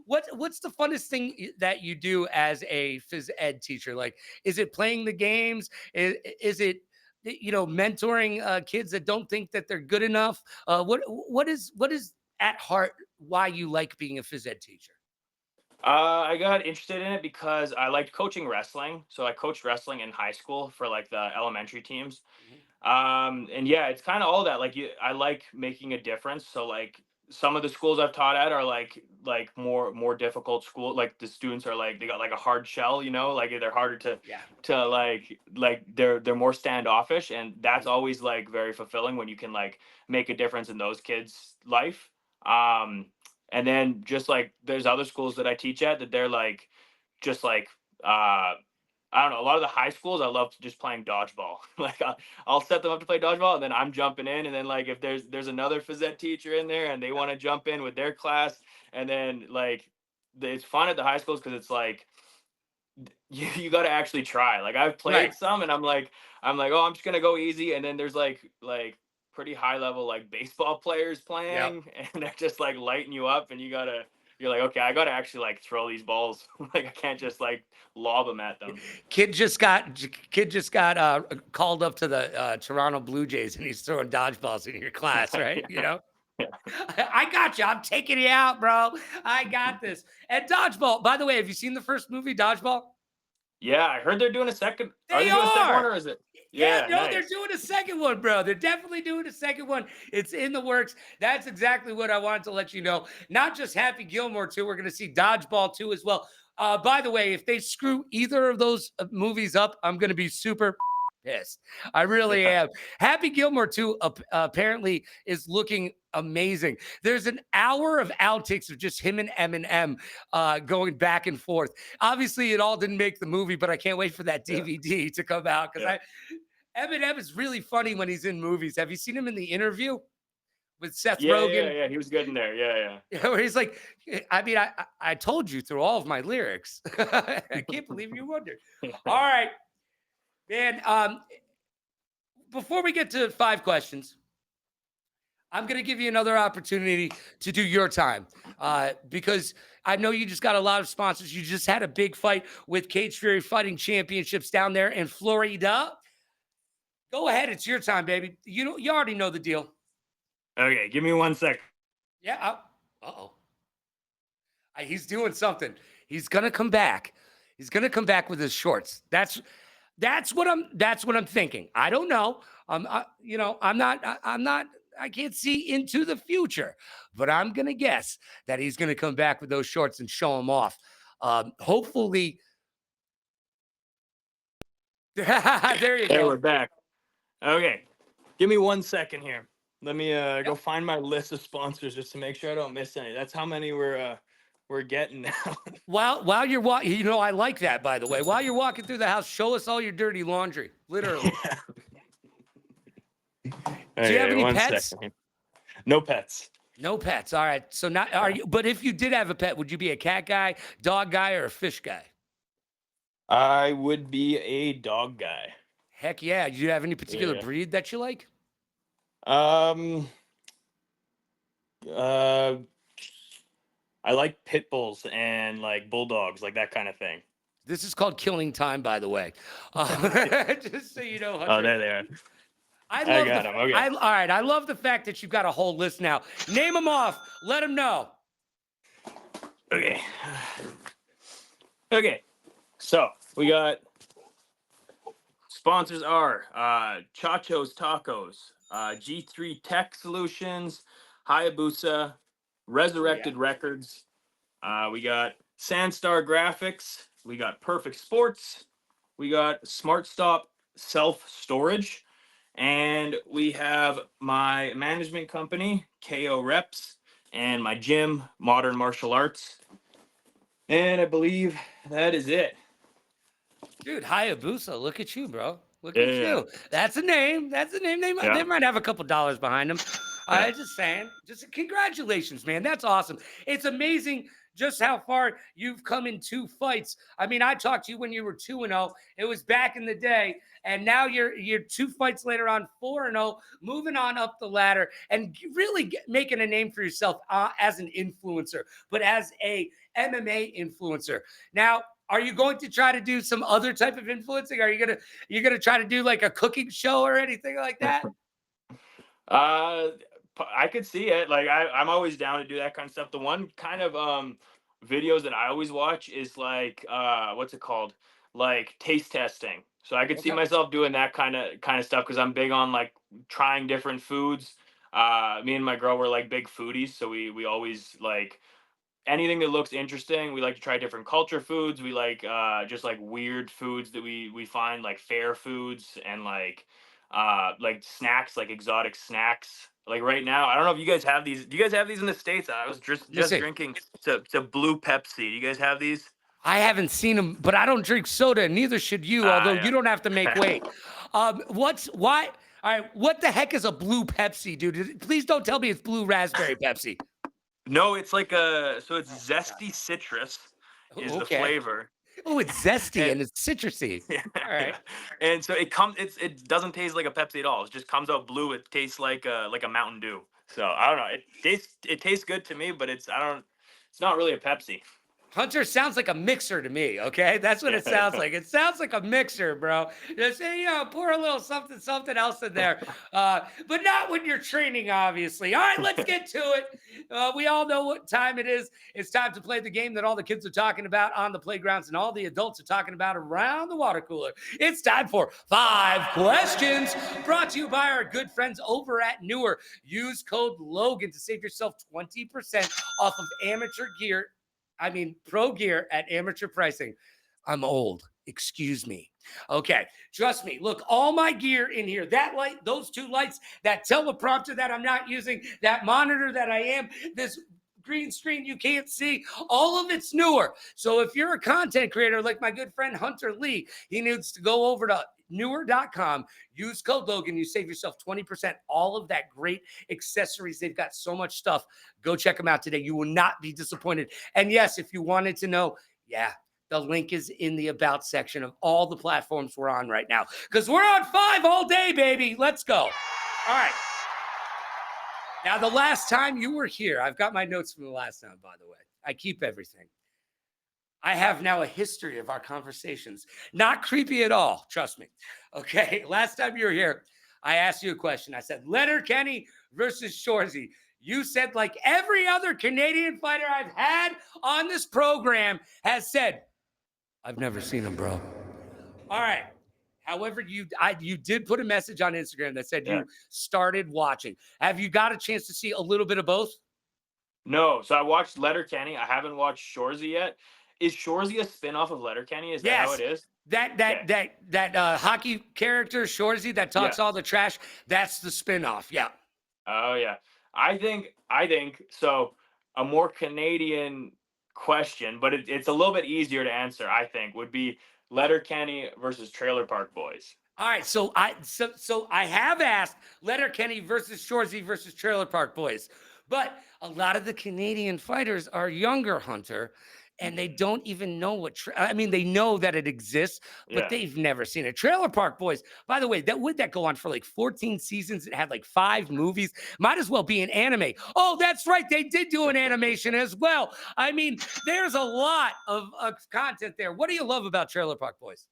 what's the funnest thing that you do as a phys ed teacher? Like, is it playing the games? Is it mentoring kids that don't think that they're good enough? What is at heart why you like being a phys ed teacher? I got interested in it because I liked coaching wrestling. So I coached wrestling in high school for like the elementary teams. Mhm. And yeah, it's kind of all that. Like I like making a difference. So like some of the schools I've taught at are like more difficult school. Like the students are like they got like a hard shell, like they're harder Yeah. to like they're more standoffish, and that's always like very fulfilling when you can like make a difference in those kids' life. Um, and then just like there's other schools that I teach at that they're like just like I don't know. A lot of the high schools, I love just playing dodgeball. Like I'll set them up to play dodgeball, and then I'm jumping in, and then like if there's another phys ed teacher in there, and they want to jump in with their class, and then like it's fun at the high schools because it's like you got to actually try. Like I've Right. played some, and I'm like, oh, I'm just gonna go easy, and then there's like pretty high level like baseball players Yeah. playing, and they're just like lighting you up, and you're like, okay, I gotta actually like throw these balls. Like I can't just like lob them at them. Kid just got called up to the Toronto Blue Jays, and he's throwing dodgeballs in your class, right? Yeah. I got you. I'm taking you out, bro. I got this. And Dodgeball, by the way, have you seen the first movie, Dodgeball? Yeah, I heard they're doing a second. Are They they doing a second one are. or is it? Yeah, Yeah, no, they're nice. doing a second one, bro. They're definitely doing a second one. It's in the works. That's exactly what I wanted to let you know. Not just Happy Gilmore 2, we're going to see Dodgeball 2 as well. By the way, if they screw either of those movies up, I'm going to be super pissed. I really Yeah. am. Happy Gilmore 2 apparently is looking amazing. There's an hour of outtakes of just him and Eminem going back and forth. Obviously, it all didn't make the movie, but I can't wait for that Yeah. DVD to come out because Yeah. Eminem is really funny when he's in movies. Have you seen him in the interview with Seth Yeah, yeah, Rogen? yeah. He was good in there. Yeah, Where he's like, I mean, I told you through all of my lyrics. I can't believe you wondered. yeah. All right, man. Before we get to 5 questions, I'm going to give you another opportunity to do your time because I know you just got a lot of sponsors. You just had a big fight with Cage Fury Fighting Championships down there in Florida. Go ahead. It's your time, baby. You already know the deal. Okay, give me 1 second. Yeah. Uh-oh. He's doing something. He's gonna come back. He's gonna come back with his shorts. That's what I'm thinking. I don't know. I'm not. I can't see into the future, but I'm gonna guess that he's gonna come back with those shorts and show them off. Hopefully, there you Hey, we're go. back. Okay, give me 1 second here. Let me go find my list of sponsors just to make sure I don't miss any. That's how many we're getting now. While you're walking, I like that. By the way, while you're walking through the house, show us all your dirty laundry. Literally. Do you have Okay, any one pets? second. No pets. No pets. All right. So not are you? But if you did have a pet, would you be a cat guy, dog guy, or a fish guy? I would be a dog guy. Heck yeah. Do you have any particular Yeah. breed that you like? Um. Uh. I like pit bulls and like bulldogs, like that kind of thing. This is called killing time, by the way. Just so you know, Oh, Hunter. there they are. I I love got them. Okay. all right. I love the fact that you've got a whole list now. Name them off. Let them know. Okay. Okay. So we got sponsors are Chacho's Tacos, G3 Tech Solutions, Hayabusa, Oh yeah. Resurrected Records. We got Sandstar Graphics. We got Perfect Sports. We got Smart Stop Self Storage. And we have my management company, KO Reps, and my gym, Modern Martial Arts. And I believe that is it. Dude, Hayabusa, look at you, bro. Look at Yeah. you. That's a name. That's a name. They Yeah. might have a couple dollars behind them. Yeah. Just saying. Just congratulations, man. That's awesome. It's amazing just how far you've come in 2 fights. I mean, I talked to you when you were 2-0. It was back in the day, and now you're 2 fights later on 4-0, moving on up the ladder and really making a name for yourself as an influencer, but as a MMA influencer. Now, are you going to try to do some other type of influencing? Are you gonna try to do like a cooking show or anything like that? I could see it. Like I'm always down to do that kind of stuff. The one kind of videos that I always watch is like what's it called? Like taste testing. So I could see Okay. myself doing that kind of stuff because I'm big on like trying different foods. Me and my girl were like big foodies, so we always like anything that looks interesting. We like to try different culture foods. We like just like weird foods that we find like fair foods and like snacks, like exotic snacks. Like right now, I don't know if you guys have these. Do you guys have these in the States? I was just Let me see. drinking to blue Pepsi. Do you guys have these? I haven't seen them, but I don't drink soda, and neither should you. Although you don't have to make Yeah. weight. Why? All right, what the heck is a blue Pepsi, dude? Please don't tell me it's blue raspberry Pepsi. No, it's like so it's Oh, God. zesty citrus is the Okay. flavor. Oh, it's zesty And and it's citrusy. yeah, All yeah. right. And so it doesn't taste like a Pepsi at all. It just comes out blue. It tastes like a Mountain Dew. So I don't know. It tastes good to me, but it's not really a Pepsi. Hunter sounds like a mixer to me, okay? That's what it sounds like. It sounds like a mixer, bro. Just, pour a little something, something else in there. But not when you're training, obviously. All right, let's get to it. We all know what time it is. It's time to play the game that all the kids are talking about on the playgrounds and all the adults are talking about around the water cooler. It's time for 5 questions, brought to you by our good friends over at Newer. Use code Logan to save yourself 20% off of amateur gear. Pro gear at amateur pricing. I'm old. Excuse me. Okay, trust me. Look, all my gear in here, that light, those 2 lights, that teleprompter that I'm not using, that monitor that I am, this green screen you can't see, all of it's Newer. So if you're a content creator like my good friend Hunter Lee, he needs to go over to newer.com, use code Logan, you save yourself 20%, all of that great accessories. They've got so much stuff. Go check them out today. You will not be disappointed. And yes, if you wanted to know, yeah, the link is in the about section of all the platforms we're on right now, because we're on 5 all day, baby. Let's go. All right. Now, the last time you were here, I've got my notes from the last time, by the way. I keep everything. I have now a history of our conversations. Not creepy at all, trust me. Okay, last time you were here, I asked you a question. I said, Letterkenny versus Shorzy. You said, like every other Canadian fighter I've had on this program has said, I've never seen him, bro. All right. However, you did put a message on Instagram that said Yeah. you started watching. Have you got a chance to see a little bit of both? No, so I watched Letterkenny. I haven't watched Shorzy yet. Is Shorzy a spin-off of Letterkenny? Is that how it Yes. is? That Okay. hockey character, Shorzy, that talks all Yes. the trash, that's the spinoff. Yeah. Oh yeah. I think so. A more Canadian question, but it's a little bit easier to answer, I think, would be Letterkenny versus Trailer Park Boys. All right. So I have asked Letterkenny versus Shorzy versus Trailer Park Boys, but a lot of the Canadian fighters are younger, Hunter, and they don't even know they know that it exists, but Yeah. they've never seen it. Trailer Park Boys, by the way, that go on for like 14 seasons. It had like 5 movies. Might as well be an anime. Oh, that's right. They did do an animation as well. There's a lot of content there. What do you love about Trailer Park Boys?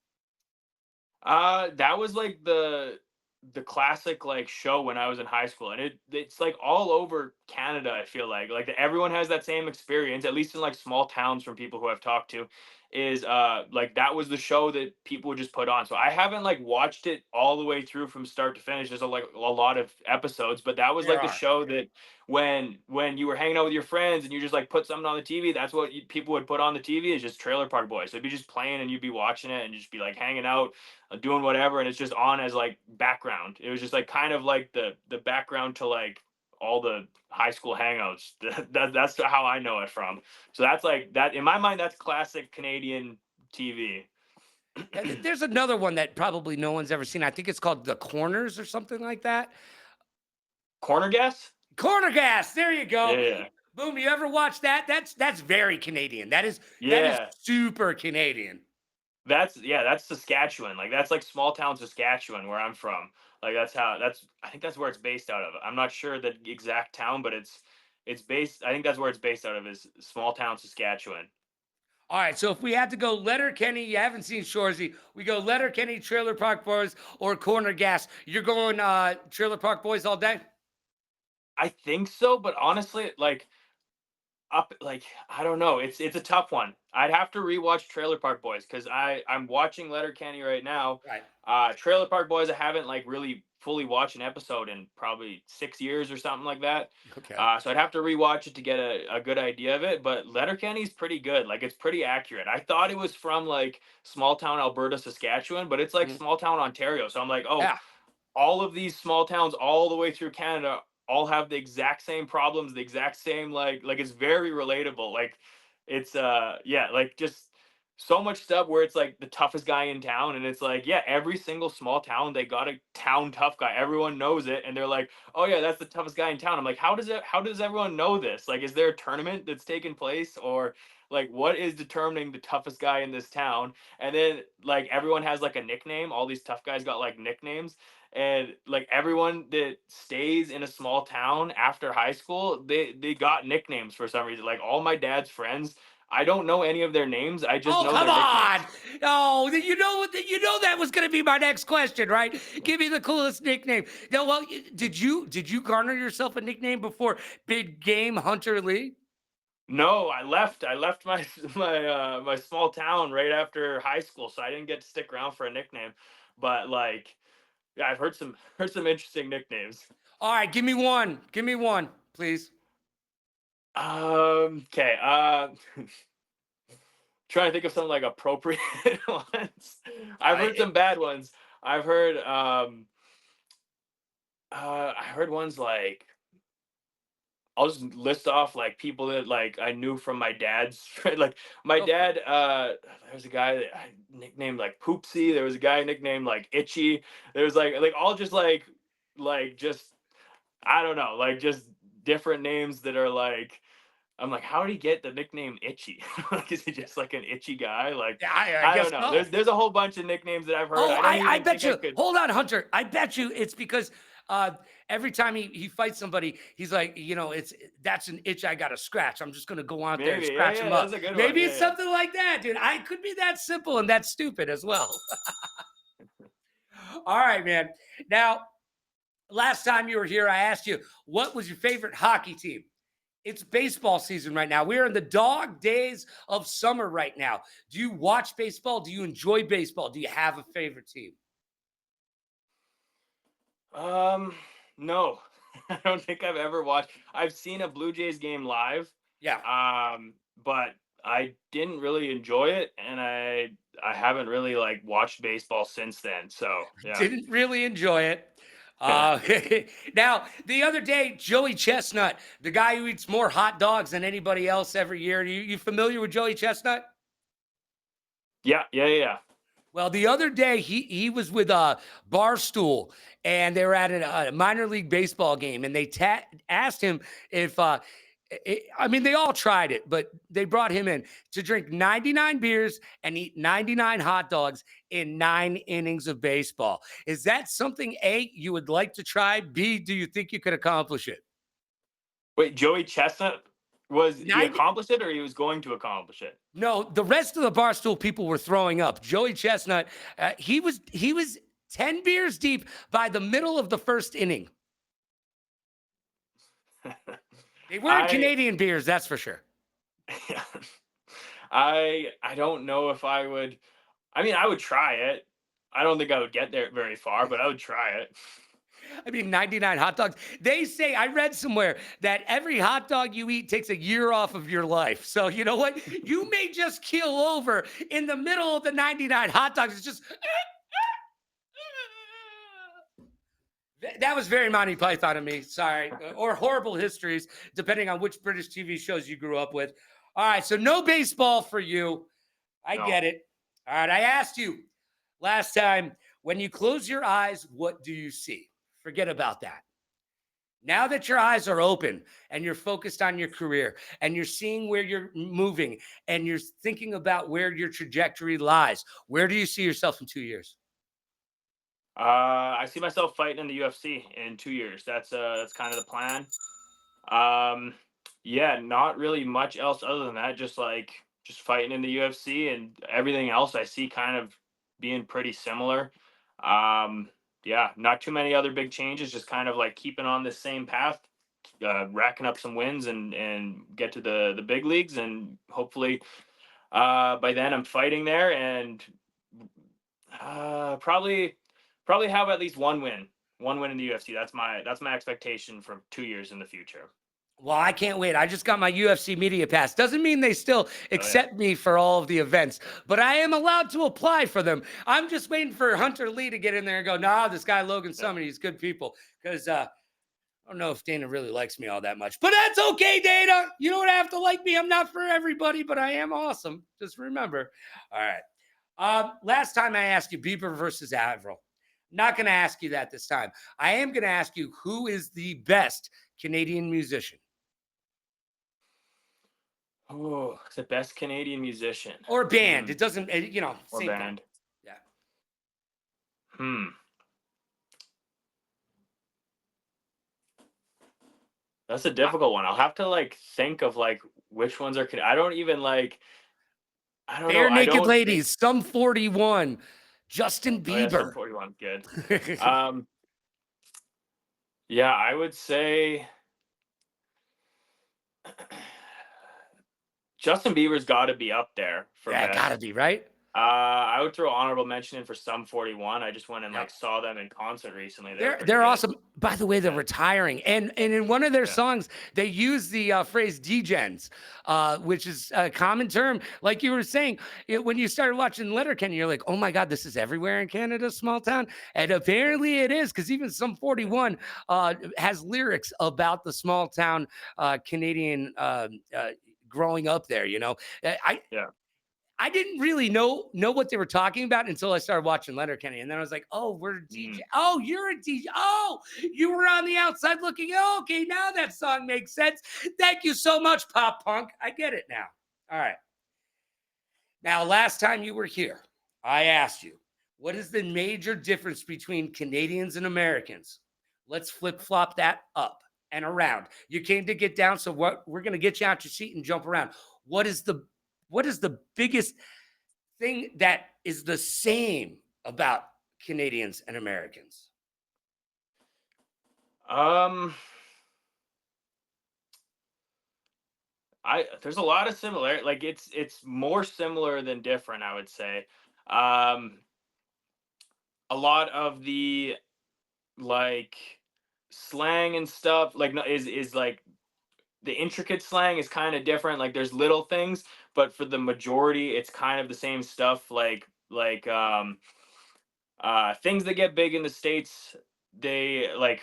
That was like the classic like show when I was in high school, and it's like all over Canada. I feel like everyone has that same experience, at least in like small towns from people who I've talked to. Is like that was the show that people would just put on. So I haven't like watched it all the way through from start to finish. There's like a lot of episodes, but that was There like the are. show that when you were hanging out with your friends and you just like put something on the TV, that's what people would put on the TV, is just Trailer Park Boys. So it'd be just playing and you'd be watching it and just be like hanging out, doing whatever, and it's just on as like background. It was just like kind of like the background to like all the high school hangouts. That's how I know it from. So that's like that in my mind. That's classic Canadian TV. There's another one that probably no one's ever seen. I think it's called The Corners or something like that. Corner Gas. Corner Gas. There you go. Yeah, Boom. You ever watch that? That's very Canadian. That is yeah. super Canadian. That's Saskatchewan. Like that's like small town Saskatchewan where I'm from. Like that's I think that's where it's based out of. I'm not sure the exact town, but it's based. I think that's where it's based out of, is small town Saskatchewan. All right. So if we had to go Letterkenny, you haven't seen Shorzy. We go Letterkenny, Trailer Park Boys, or Corner Gas. You're going Trailer Park Boys all day? I think so, but honestly, I don't know. It's a tough one. I'd have to rewatch Trailer Park Boys because I'm watching Letterkenny right now. Right. Trailer Park Boys, I haven't like really fully watched an episode in probably 6 years or something like that. Okay. So I'd have to rewatch it to get a good idea of it. But Letterkenny's pretty good. Like it's pretty accurate. I thought it was from like small town Alberta, Saskatchewan, but it's like Mhm. small town Ontario. So I'm like, oh, Yeah. all of these small towns all the way through Canada all have the exact same problems, the exact same like it's very relatable. Like it's yeah, like just so much stuff where it's like the toughest guy in town, and it's like, yeah, every single small town they got a town tough guy. Everyone knows it, and they're like, "Oh yeah, that's the toughest guy in town." I'm like, how does everyone know this? Like, is there a tournament that's taking place, or like what is determining the toughest guy in this town? And then like everyone has like a nickname. All these tough guys got like nicknames, and like everyone that stays in a small town after high school, they got nicknames for some reason. Like all my dad's friends I don't know any of their names. I just Oh, know come their on. nicknames. Oh, you know what? You know that was going to be my next question, right? Give me the coolest nickname. No, well, did you garner yourself a nickname before Big Game Hunter Lee? No, I left my my small town right after high school, so I didn't get to stick around for a nickname. But like, yeah, I've heard some heard some interesting nicknames. All right, give me one. Give me one, please. Okay. Trying to think of some like appropriate ones. I've Uh, heard some bad ones. I've heard I heard ones like I'll just list off like people that like I knew from my dad's friend. Like my Go for it. dad, there's a guy that I nicknamed like Poopsie. There was a guy nicknamed like Itchy. There was like all just like just I don't know, like just different names that are like I'm like, how did he get the nickname Itchy? Like, is he Yeah, just like an itchy guy? Like, yeah, I I guess don't know. so. There's a whole bunch of nicknames that I've heard. Oh, I don't I even bet think I you. could. Hold on, Hunter. I bet you it's because every time he fights somebody, he's like, that's an itch I got to scratch. I'm just gonna go out there and Maybe, yeah, scratch yeah, him that's up. a good one. Maybe Yeah, it's yeah. something like that, dude. I could be that simple and that stupid as well. All right, man. Now, last time you were here, I asked you what was your favorite hockey team. It's baseball season right now. We're in the dog days of summer right now. Do you watch baseball? Do you enjoy baseball? Do you have a favorite team? Um, no, I don't think I've ever watched. I've seen a Blue Jays game live, Yeah. but I didn't really enjoy it, and I haven't really like watched baseball since then. So yeah. Didn't really enjoy it. Uh, Now, the other day, Joey Chestnut, the guy who eats more hot dogs than anybody else every year. You familiar with Joey Chestnut? Yeah, yeah, yeah, yeah. Well, the other day he was with Barstool, and they were at a minor league baseball game, and they asked him if I mean, they all tried it, but they brought him in to drink 99 beers and eat 99 hot dogs in 9 innings of baseball. Is that something A, you would like to try? B, do you think you could accomplish it? Wait, Joey Chestnut, was he 90, accomplished it or he was going to accomplish it? no, the rest of the Barstool people were throwing up. Joey Chestnut, he was 10 beers deep by the middle of the first inning. They weren't I Canadian beers, that's for sure. I don't know if I would. I mean, I would try it. I don't think I would get there very far, but I would try it. I mean, 99 hot dogs. They say, I read somewhere that every hot dog you eat takes a year off of your life. So, you know what? You may just keel over in the middle of the 99 hot dogs. It's just, that was very Monty Python of me. Sorry. Or horrible histories, depending on which British TV shows you grew up with. All right. So, no baseball for you. I No. get it. All right. I asked you last time, when you close your eyes, what do you see? Forget about that. Now that your eyes are open and you're focused on your career and you're seeing where you're moving and you're thinking about where your trajectory lies, where do you see yourself in 2 years? I see myself fighting in the UFC in 2 years. That's kind of the plan. Um, yeah, not really much else other than that. Just fighting in the UFC and everything else I see kind of being pretty similar. Um, yeah, not too many other big changes. Just kind of like keeping on the same path, racking up some wins and get to the big leagues and hopefully by then I'm fighting there and probably have at least one win in the UFC. That's my expectation for 2 years in the future. Well, I can't wait. I just got my UFC media pass. Doesn't mean they still Oh yeah. accept me for all of the events, but I am allowed to apply for them. I'm just waiting for Hunter Lee to get in there and go, nah, this guy Logan Yeah. Summit, he's good people. Because I don't know if Dana really likes me all that much, but that's okay, Dana. You don't have to like me. I'm not for everybody, but I am awesome. Just remember. All right. Last time I asked you Bieber versus Avril. Not going to ask you that this time. I am going to ask you who is the best Canadian musician Oh, the best Canadian musician. or band. Hmm. It doesn't, Or same thing. band. Yeah. Hmm. That's a difficult one. I'll have to like think of like which ones are I don't even like. I don't know. Bare I Naked don't think. Ladies, Sum 41, Justin Oh yeah, some Bieber. 41 good. Um, yeah, I would say Justin Bieber's got to be up there for Yeah, gotta best. be, right? I would throw honorable mention in for Sum 41. I just went and Yeah. like saw them in concert recently. They were pretty They're good. awesome. By the way, they're Yeah, retiring, and in one of their yeah, songs, they use the phrase "degens," which is a common term. Like you were saying, when you started watching Letterkenny, you're like, "Oh my God, this is everywhere in Canada, small town," and apparently it is because even some yeah. 41 has lyrics about the small town Canadian growing up there. Yeah. I didn't really know what they were talking about until I started watching Letterkenny, and then I was like, "Oh, we're a DJ. Mm. Oh, you're a DJ. Oh, you were on the outside looking. Oh, okay, now that song makes sense. Thank you so much, Pop Punk. I get it now. All right. Now, last time you were here, I asked you, what is the major difference between Canadians and Americans? Let's flip flop that up and around. You came to get down, so what? We're gonna get you out your seat and jump around. What is the biggest thing that is the same about Canadians and Americans? Um, I there's a lot of similar. Like it's more similar than different, I would say. Um, a lot of the like slang and stuff like is like the intricate slang is kind of different. Like there's little things, but for the majority, it's kind of the same stuff. Things that get big in the states, they like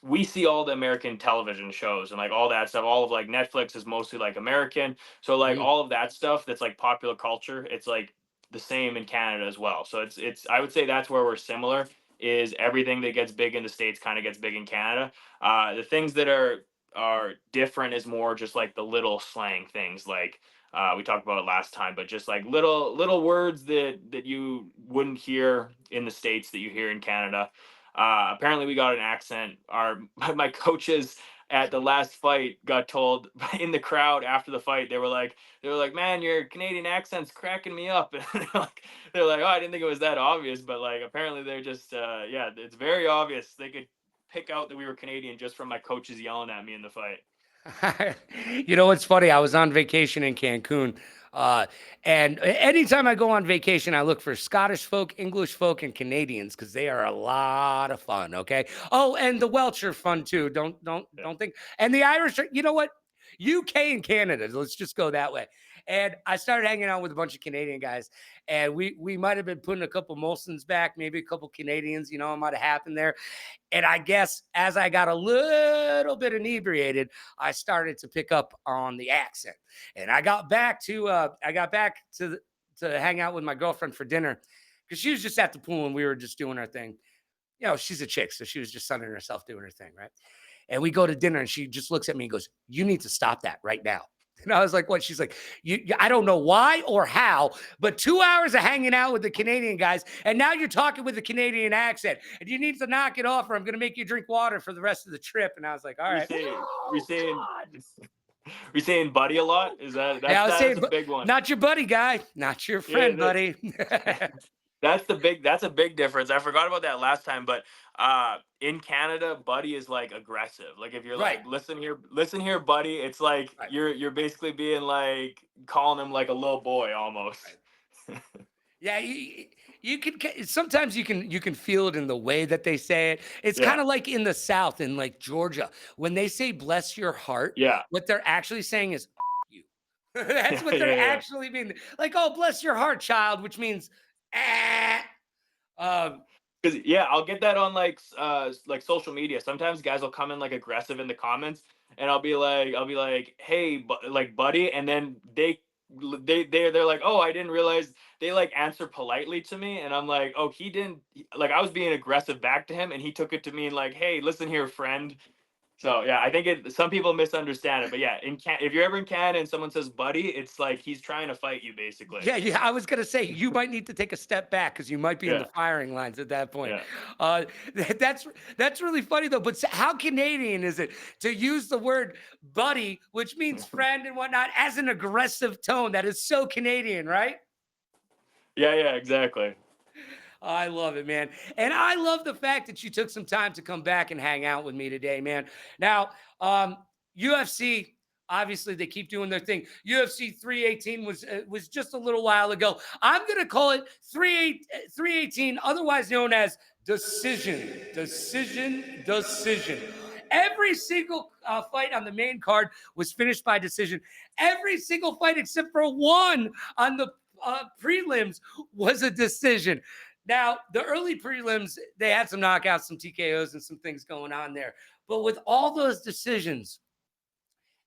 we see all the American television shows and like all that stuff. All of like Netflix is mostly like American. So like Mm, all of that stuff that's like popular culture, it's like the same in Canada as well. So it's I would say that's where we're similar is everything that gets big in the States kind of gets big in Canada. The things that are different is more just like the little slang things like we talked about it last time, but just like little words that you wouldn't hear in the States that you hear in Canada. Apparently, we got an accent. Our my coaches at the last fight got told in the crowd after the fight. They were like, "Man, your Canadian accent's cracking me up." And they're like, "Oh, I didn't think it was that obvious," but like apparently they're just yeah, it's very obvious. They could pick out that we were Canadian just from my coaches yelling at me in the fight. you know what's funny? I was on vacation in Cancun, uh, and anytime I go on vacation, I look for Scottish folk, English folk, and Canadians because they are a lot of fun. Okay. Oh, and the Welsh are fun too. Yeah. Don't think. And the Irish are. You know what? UK and Canada. Let's just go that way. And I started hanging out with a bunch of Canadian guys, and we might have been putting a couple Molsons back, maybe a couple Canadians. It might have happened there. And I guess as I got a little bit inebriated, I started to pick up on the accent. And I got back to hang out with my girlfriend for dinner because she was just at the pool and we were just doing our thing. She's a chick, so she was just sunning herself doing her thing, right? And we go to dinner and she just looks at me and goes, "You need to stop that right now." And I was like, "What?" She's like, I don't know why or how, but 2 hours of hanging out with the Canadian guys, and now you're talking with a Canadian accent, and you need to knock it off, or I'm going to make you drink water for the rest of the trip." And I was like, "All We right." say we Oh, saying God. we saying buddy a lot. Is that Yeah, that's I was that's saying, a but big one. not your buddy guy, not your Yeah, friend, buddy. that's a big difference. I forgot about that last time, but in Canada, buddy is like aggressive. Like if you're Right, like, listen here, buddy, it's like right, you're basically being like calling him like a little boy almost. right. Yeah, you can sometimes you can feel it in the way that they say it. It's Yeah. kind of like in the South, in like Georgia, when they say "bless your heart," Yeah. what they're actually saying is "F you." That's Yeah, what they're yeah, actually mean. Like, "Oh, bless your heart, child," which means eh. Um, because yeah, I'll get that on like social media. Sometimes guys will come in like aggressive in the comments, and I'll be like, hey, like buddy, and then they're like, oh, I didn't realize. They like answer politely to me, and I'm like, oh, he didn't like I was being aggressive back to him, and he took it to mean like, hey, listen here, friend. So yeah, I think some people misunderstand it, but yeah, if you're ever in Canada and someone says buddy, it's like he's trying to fight you basically. Yeah, yeah. I was gonna say you might need to take a step back because you might be in the Yeah, firing lines at that point. yeah. Uh, that's really funny though. But how Canadian is it to use the word "buddy," which means friend and whatnot, as an aggressive tone? That is so Canadian, right? Yeah, yeah, exactly. I love it, man. And I love the fact that you took some time to come back and hang out with me today, man. Now, UFC, obviously they keep doing their thing. UFC 318 was just a little while ago. I'm going to call it 318, otherwise known as decision, decision, decision. Every single fight on the main card was finished by decision. Every single fight except for one on the prelims was a decision. Now, the early prelims, they had some knockouts, some TKOs, and some things going on there. But with all those decisions,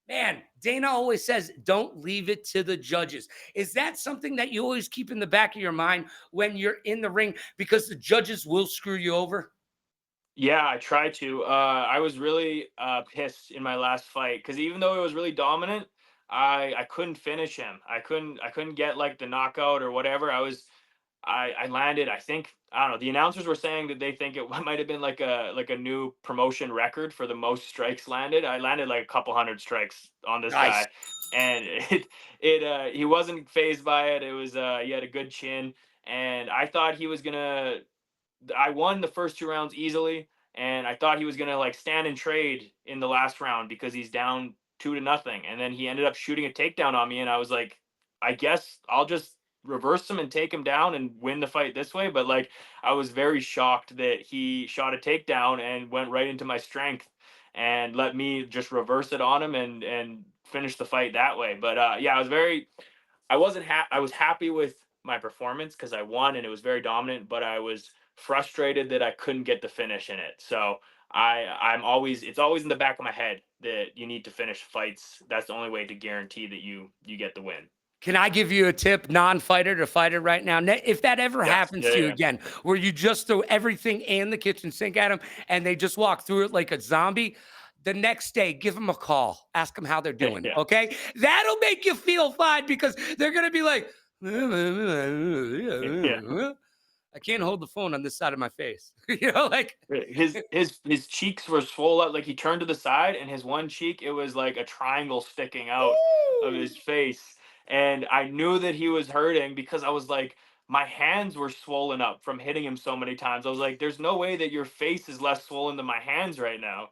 man, Dana always says, don't leave it to the judges. Is that something that you always keep in the back of your mind when you're in the ring because the judges will screw you over? Yeah, I tried to. I was really pissed in my last fight because even though it was really dominant, I couldn't finish him. I couldn't get like the knockout or whatever. I landed. I think I don't know. The announcers were saying that they think it might have been like a new promotion record for the most strikes landed. I landed like a couple hundred strikes on this Nice. guy, and it he wasn't phased by it. It was he had a good chin, and I thought he was gonna I won the first 2 rounds easily, and I thought he was gonna like stand and trade in the last round because he's down 2-0, and then he ended up shooting a takedown on me, and I was like, I guess I'll just reverse him and take him down and win the fight this way. But like, I was very shocked that he shot a takedown and went right into my strength and let me just reverse it on him and finish the fight that way. But yeah, I was happy with my performance because I won and it was very dominant, but I was frustrated that I couldn't get the finish in it. So I'm always it's always in the back of my head that you need to finish fights. That's the only way to guarantee that you get the win. Can I give you a tip, non-fighter to fighter right now? If that ever Yes. happens Yeah. to you Yeah. again, where you just throw everything and the kitchen sink at them and they just walk through it like a zombie, the next day, give them a call. Ask them how they're doing, Yeah. okay? That'll make you feel fine because they're going to be like, Yeah. I can't hold the phone on this side of my face. You know, like, His cheeks were swollen up, like he turned to the side and his one cheek, it was like a triangle sticking out of ooh. his face. And I knew that he was hurting because I was like, my hands were swollen up from hitting him so many times. I was like, there's no way that your face is less swollen than my hands right now.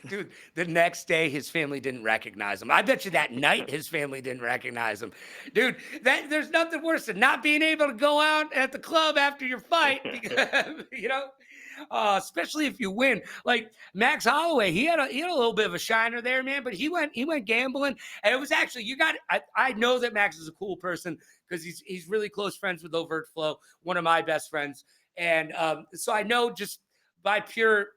Dude, the next day his family didn't recognize him. I bet you that night his family didn't recognize him. Dude, that there's nothing worse than not being able to go out at the club after your fight because you know, especially if you win. Like Max Holloway, he had a little bit of a shiner there, man, but he went gambling, and it was actually you got. I know that Max is a cool person because he's really close friends with Overt Flow, one of my best friends, and so I know just by pure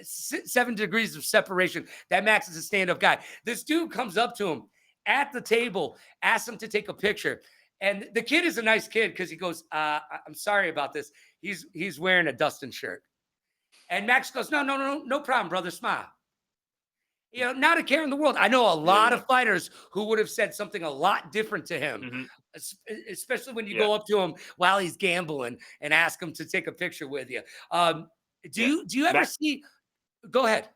7 degrees of separation that Max is a stand-up guy. This dude comes up to him at the table, asks him to take a picture. And the kid is a nice kid because he goes, I'm sorry about this. He's wearing a Dustin shirt. And Max goes, no, no, no, no problem, brother. Smile. You know, not a care in the world. I know a Yeah, lot yeah. of fighters who would have said something a lot different to him, Hmm. especially when you Yeah, go up to him while he's gambling and ask him to take a picture with you. Do yeah. you ever Max see? Go ahead.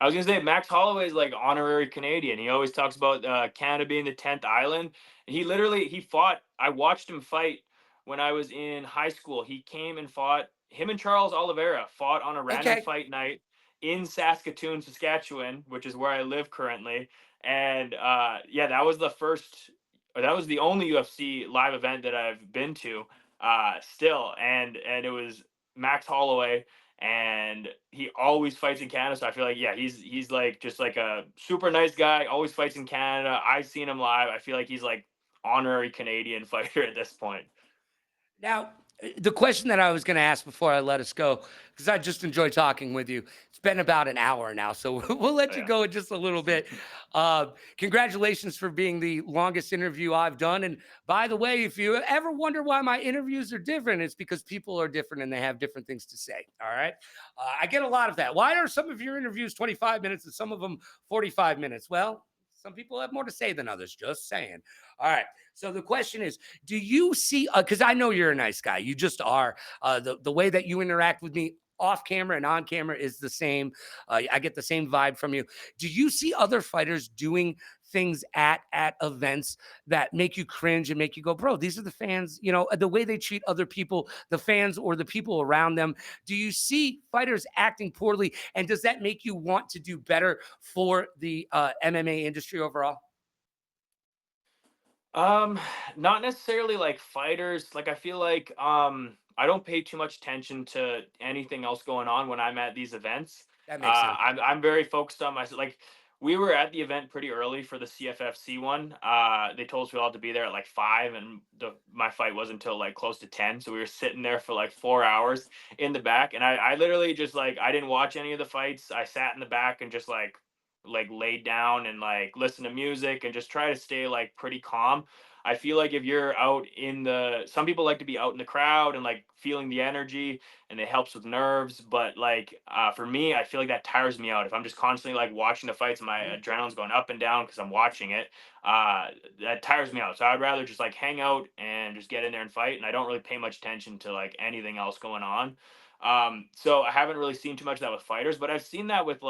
I was gonna say Max Holloway is like honorary Canadian. He always talks about Canada being the 10th island. And he fought. I watched him fight when I was in high school. He came and fought. Him and Charles Oliveira fought on a random Okay. fight night in Saskatoon, Saskatchewan, which is where I live currently. And yeah, that was the first. Or that was the only UFC live event that I've been to. Still, and it was Max Holloway and he always fights in Canada. So I feel like yeah, he's like just like a super nice guy. Always fights in Canada. I've seen him live. I feel like he's like honorary Canadian fighter at this point. Now, The question that I was going to ask before I let us go, because I just enjoy talking with you. It's been about an hour now, so we'll let Oh you yeah. go in just a little bit. Congratulations for being the longest interview I've done. And by the way, if you ever wonder why my interviews are different, it's because people are different and they have different things to say. All right. I get a lot of that. Why are some of your interviews 25 minutes and some of them 45 minutes? Well, some people have more to say than others, just saying. All right. So the question is, do you see, because I know you're a nice guy, you just are. The way that you interact with me off camera and on camera is the same. I get the same vibe from you. Do you see other fighters doing things at events that make you cringe and make you go, bro, these are the fans, the way they treat other people, the fans or the people around them? Do you see fighters acting poorly, and does that make you want to do better for the MMA industry overall? Um, Not necessarily like fighters. Like I feel like I don't pay too much attention to anything else going on when I'm at these events. That makes sense. I'm very focused on my like we were at the event pretty early for the CFFC one. They told us we all had to be there at like 5, and my fight wasn't until like close to 10. So we were sitting there for like 4 hours in the back, and I literally just like I didn't watch any of the fights. I sat in the back and just like laid down and like listen to music and just try to stay like pretty calm. I feel like if you're out in the some people like to be out in the crowd and like feeling the energy, and it helps with nerves, but like for me I feel like that tires me out if I'm just constantly like watching the fights and my Mhm. adrenaline's going up and down because I'm watching it. That tires me out, so I'd rather just like hang out and just get in there and fight, and I don't really pay much attention to like anything else going on. So I haven't really seen too much of that with fighters, but I've seen that with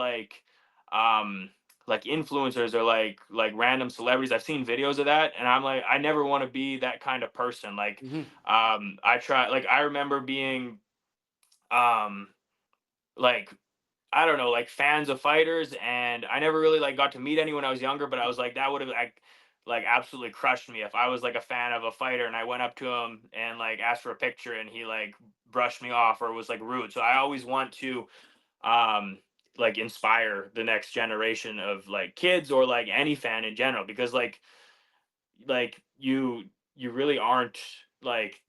um like influencers or like random celebrities. I've seen videos of that, and I'm like I never want to be that kind of person. Like Mhm. I try like I remember being um like I don't know, like fans of fighters, and I never really like got to meet anyone when I was younger, but I was like that would have like absolutely crushed me if I was like a fan of a fighter and I went up to him and like asked for a picture and he like brushed me off or was like rude. So I always want to um like inspire the next generation of like kids or like any fan in general, because like you really aren't like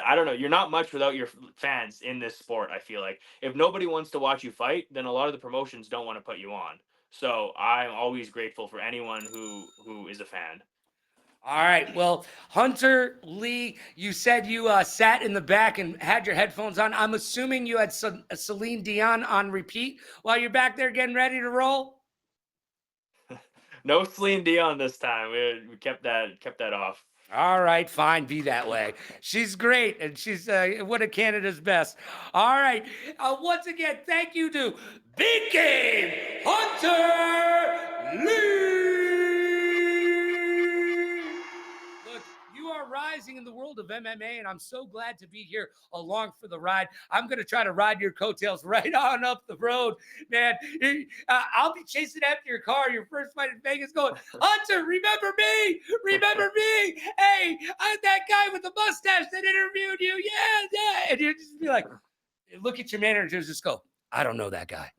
I don't know, you're not much without your fans in this sport. I feel like if nobody wants to watch you fight, then a lot of the promotions don't want to put you on. So I'm always grateful for anyone who is a fan. All right. Well, Hunter Lee, you said you sat in the back and had your headphones on. I'm assuming you had Celine Dion on repeat while you're back there getting ready to roll. No Celine Dion this time. We kept that off. All right, fine, be that way. She's great, and she's one of Canada's best. All right, once again, thank you to Big Game Hunter Lee. Look, you are rising in the world of MMA, and I'm so glad to be here along for the ride. I'm going to try to ride your coattails right on up the road, man. I'll be chasing after your car, your first fight in Vegas, going, Hunter, remember me? Remember me? Hey, I'm that guy with the mustache that interviewed you. Yeah, yeah. And you just be like, look at your manager and just go, I don't know that guy.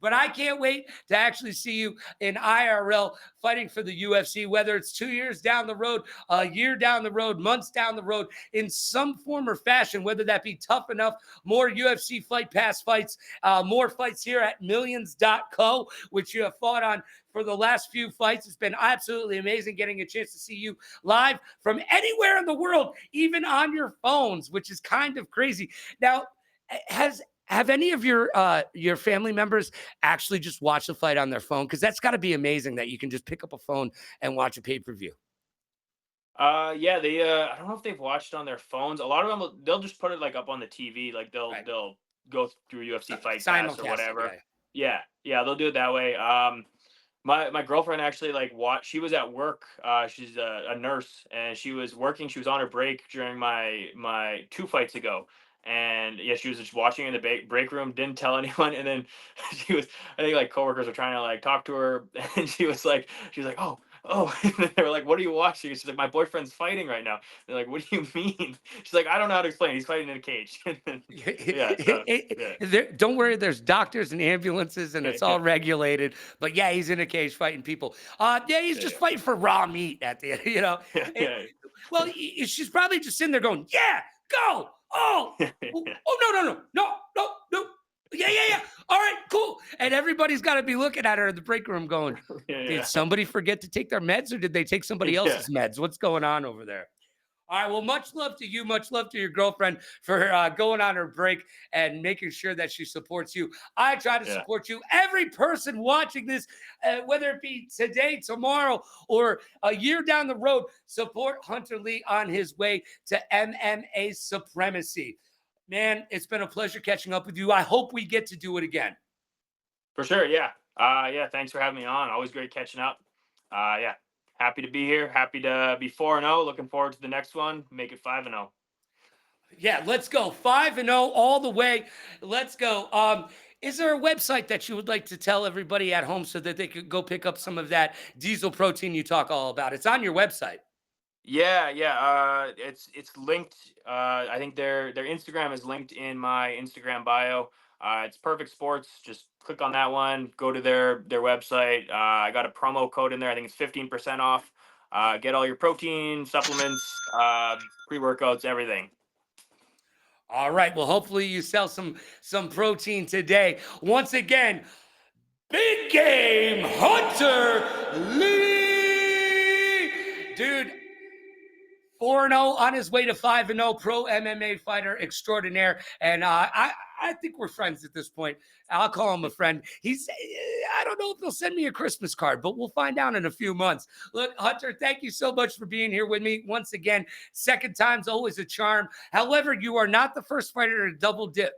But I can't wait to actually see you in IRL fighting for the UFC, whether it's 2 years down the road, a year down the road, months down the road, in some form or fashion, whether that be Tough Enough, more UFC Fight Pass fights, more fights here at millions.co, which you have fought on for the last few fights. It's been absolutely amazing getting a chance to see you live from anywhere in the world, even on your phones, which is kind of crazy. Now, have any of your family members actually just watch the fight on their phone? Because that's got to be amazing that you can just pick up a phone and watch a pay-per-view. Yeah, they I don't know if they've watched on their phones. A lot of them they'll just put it like up on the TV, like Right. they'll go through UFC Fight Pass or Simulcast it. whatever. Yeah. Yeah, yeah, they'll do it that way. My girlfriend actually like watched. She was at work. She's a nurse, and she was working. She was on her break during my 2 fights ago, and yeah, she was just watching in the break room. Didn't tell anyone, and then she was. I think like coworkers were trying to like talk to her, and she was like, oh, and they were like, what are you watching? She's like, my boyfriend's fighting right now. They're like, what do you mean? She's like, I don't know how to explain. He's fighting in a cage. And then, yeah, so yeah, Don't worry, there's doctors and ambulances and it's yeah, all regulated. But yeah, he's in a cage fighting people. Yeah, he's yeah, just yeah, fighting for raw meat at the end, yeah, yeah. Well, she's probably just sitting there going, "Yeah, go! Oh, oh, no. Yeah, yeah, yeah. All right, cool." And everybody's got to be looking at her in the break room going, "Did Yeah, somebody forget to take their meds, or did they take somebody yeah, else's meds? What's going on over there?" All right. Well, much love to you. Much love to your girlfriend for going on her break and making sure that she supports you. I try to yeah. support you. Every person watching this, whether it be today, tomorrow, or a year down the road, support Hunter Lee on his way to MMA supremacy. Man, it's been a pleasure catching up with you. I hope we get to do it again. For sure, yeah. Yeah, thanks for having me on. Always great catching up. Yeah, happy to be here. Happy to be 4-0. Looking forward to the next one. Make it 5-0. Yeah, let's go 5-0 all the way. Let's go. Is there a website that you would like to tell everybody at home so that they could go pick up some of that diesel protein you talk all about? It's on your website. Yeah, yeah. It's linked. I think their Instagram is linked in my Instagram bio. It's Perfect Sports. Just click on that one. Go to their website. I got a promo code in there. I think it's 15% off. Get all your protein supplements, pre workouts, everything. All right. Well, hopefully you sell some protein today. Once again, Big Game Hunter Lee. Dude, 4-0 on his way to 5-0, pro MMA fighter extraordinaire. And I think we're friends at this point. I'll call him a friend. I don't know if he'll send me a Christmas card, but we'll find out in a few months. Look, Hunter, thank you so much for being here with me. Once again, second time's always a charm. However, you are not the first fighter to double dip.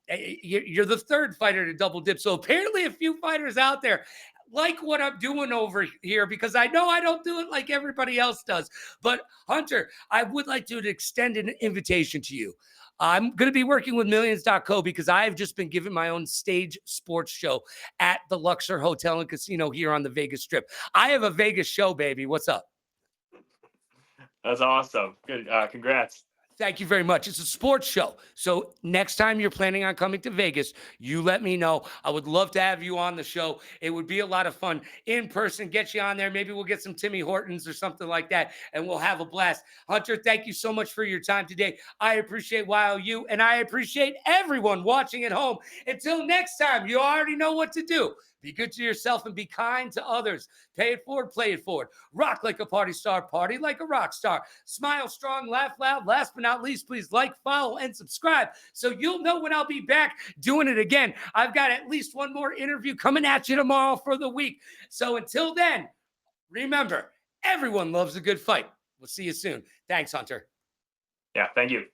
You're the third fighter to double dip. So apparently a few fighters out there like what I'm doing over here, because I know I don't do it like everybody else does. But Hunter, I would like to extend an invitation to you. I'm going to be working with Millions.co because I have just been given my own stage sports show at the Luxor Hotel and Casino here on the Vegas Strip. I have a Vegas show, baby. What's up? That's awesome. Good. Congrats. Thank you very much. It's a sports show. So next time you're planning on coming to Vegas, you let me know. I would love to have you on the show. It would be a lot of fun in person. Get you on there. Maybe we'll get some Timmy Hortons or something like that, and we'll have a blast. Hunter, thank you so much for your time today. I appreciate YOU, and I appreciate everyone watching at home. Until next time, you already know what to do. Be good to yourself and be kind to others. Pay it forward, play it forward. Rock like a party star, party like a rock star. Smile strong, laugh loud. Last but not least, please like, follow, and subscribe so you'll know when I'll be back doing it again. I've got at least one more interview coming at you tomorrow for the week. So until then, remember, everyone loves a good fight. We'll see you soon. Thanks, Hunter. Yeah, thank you.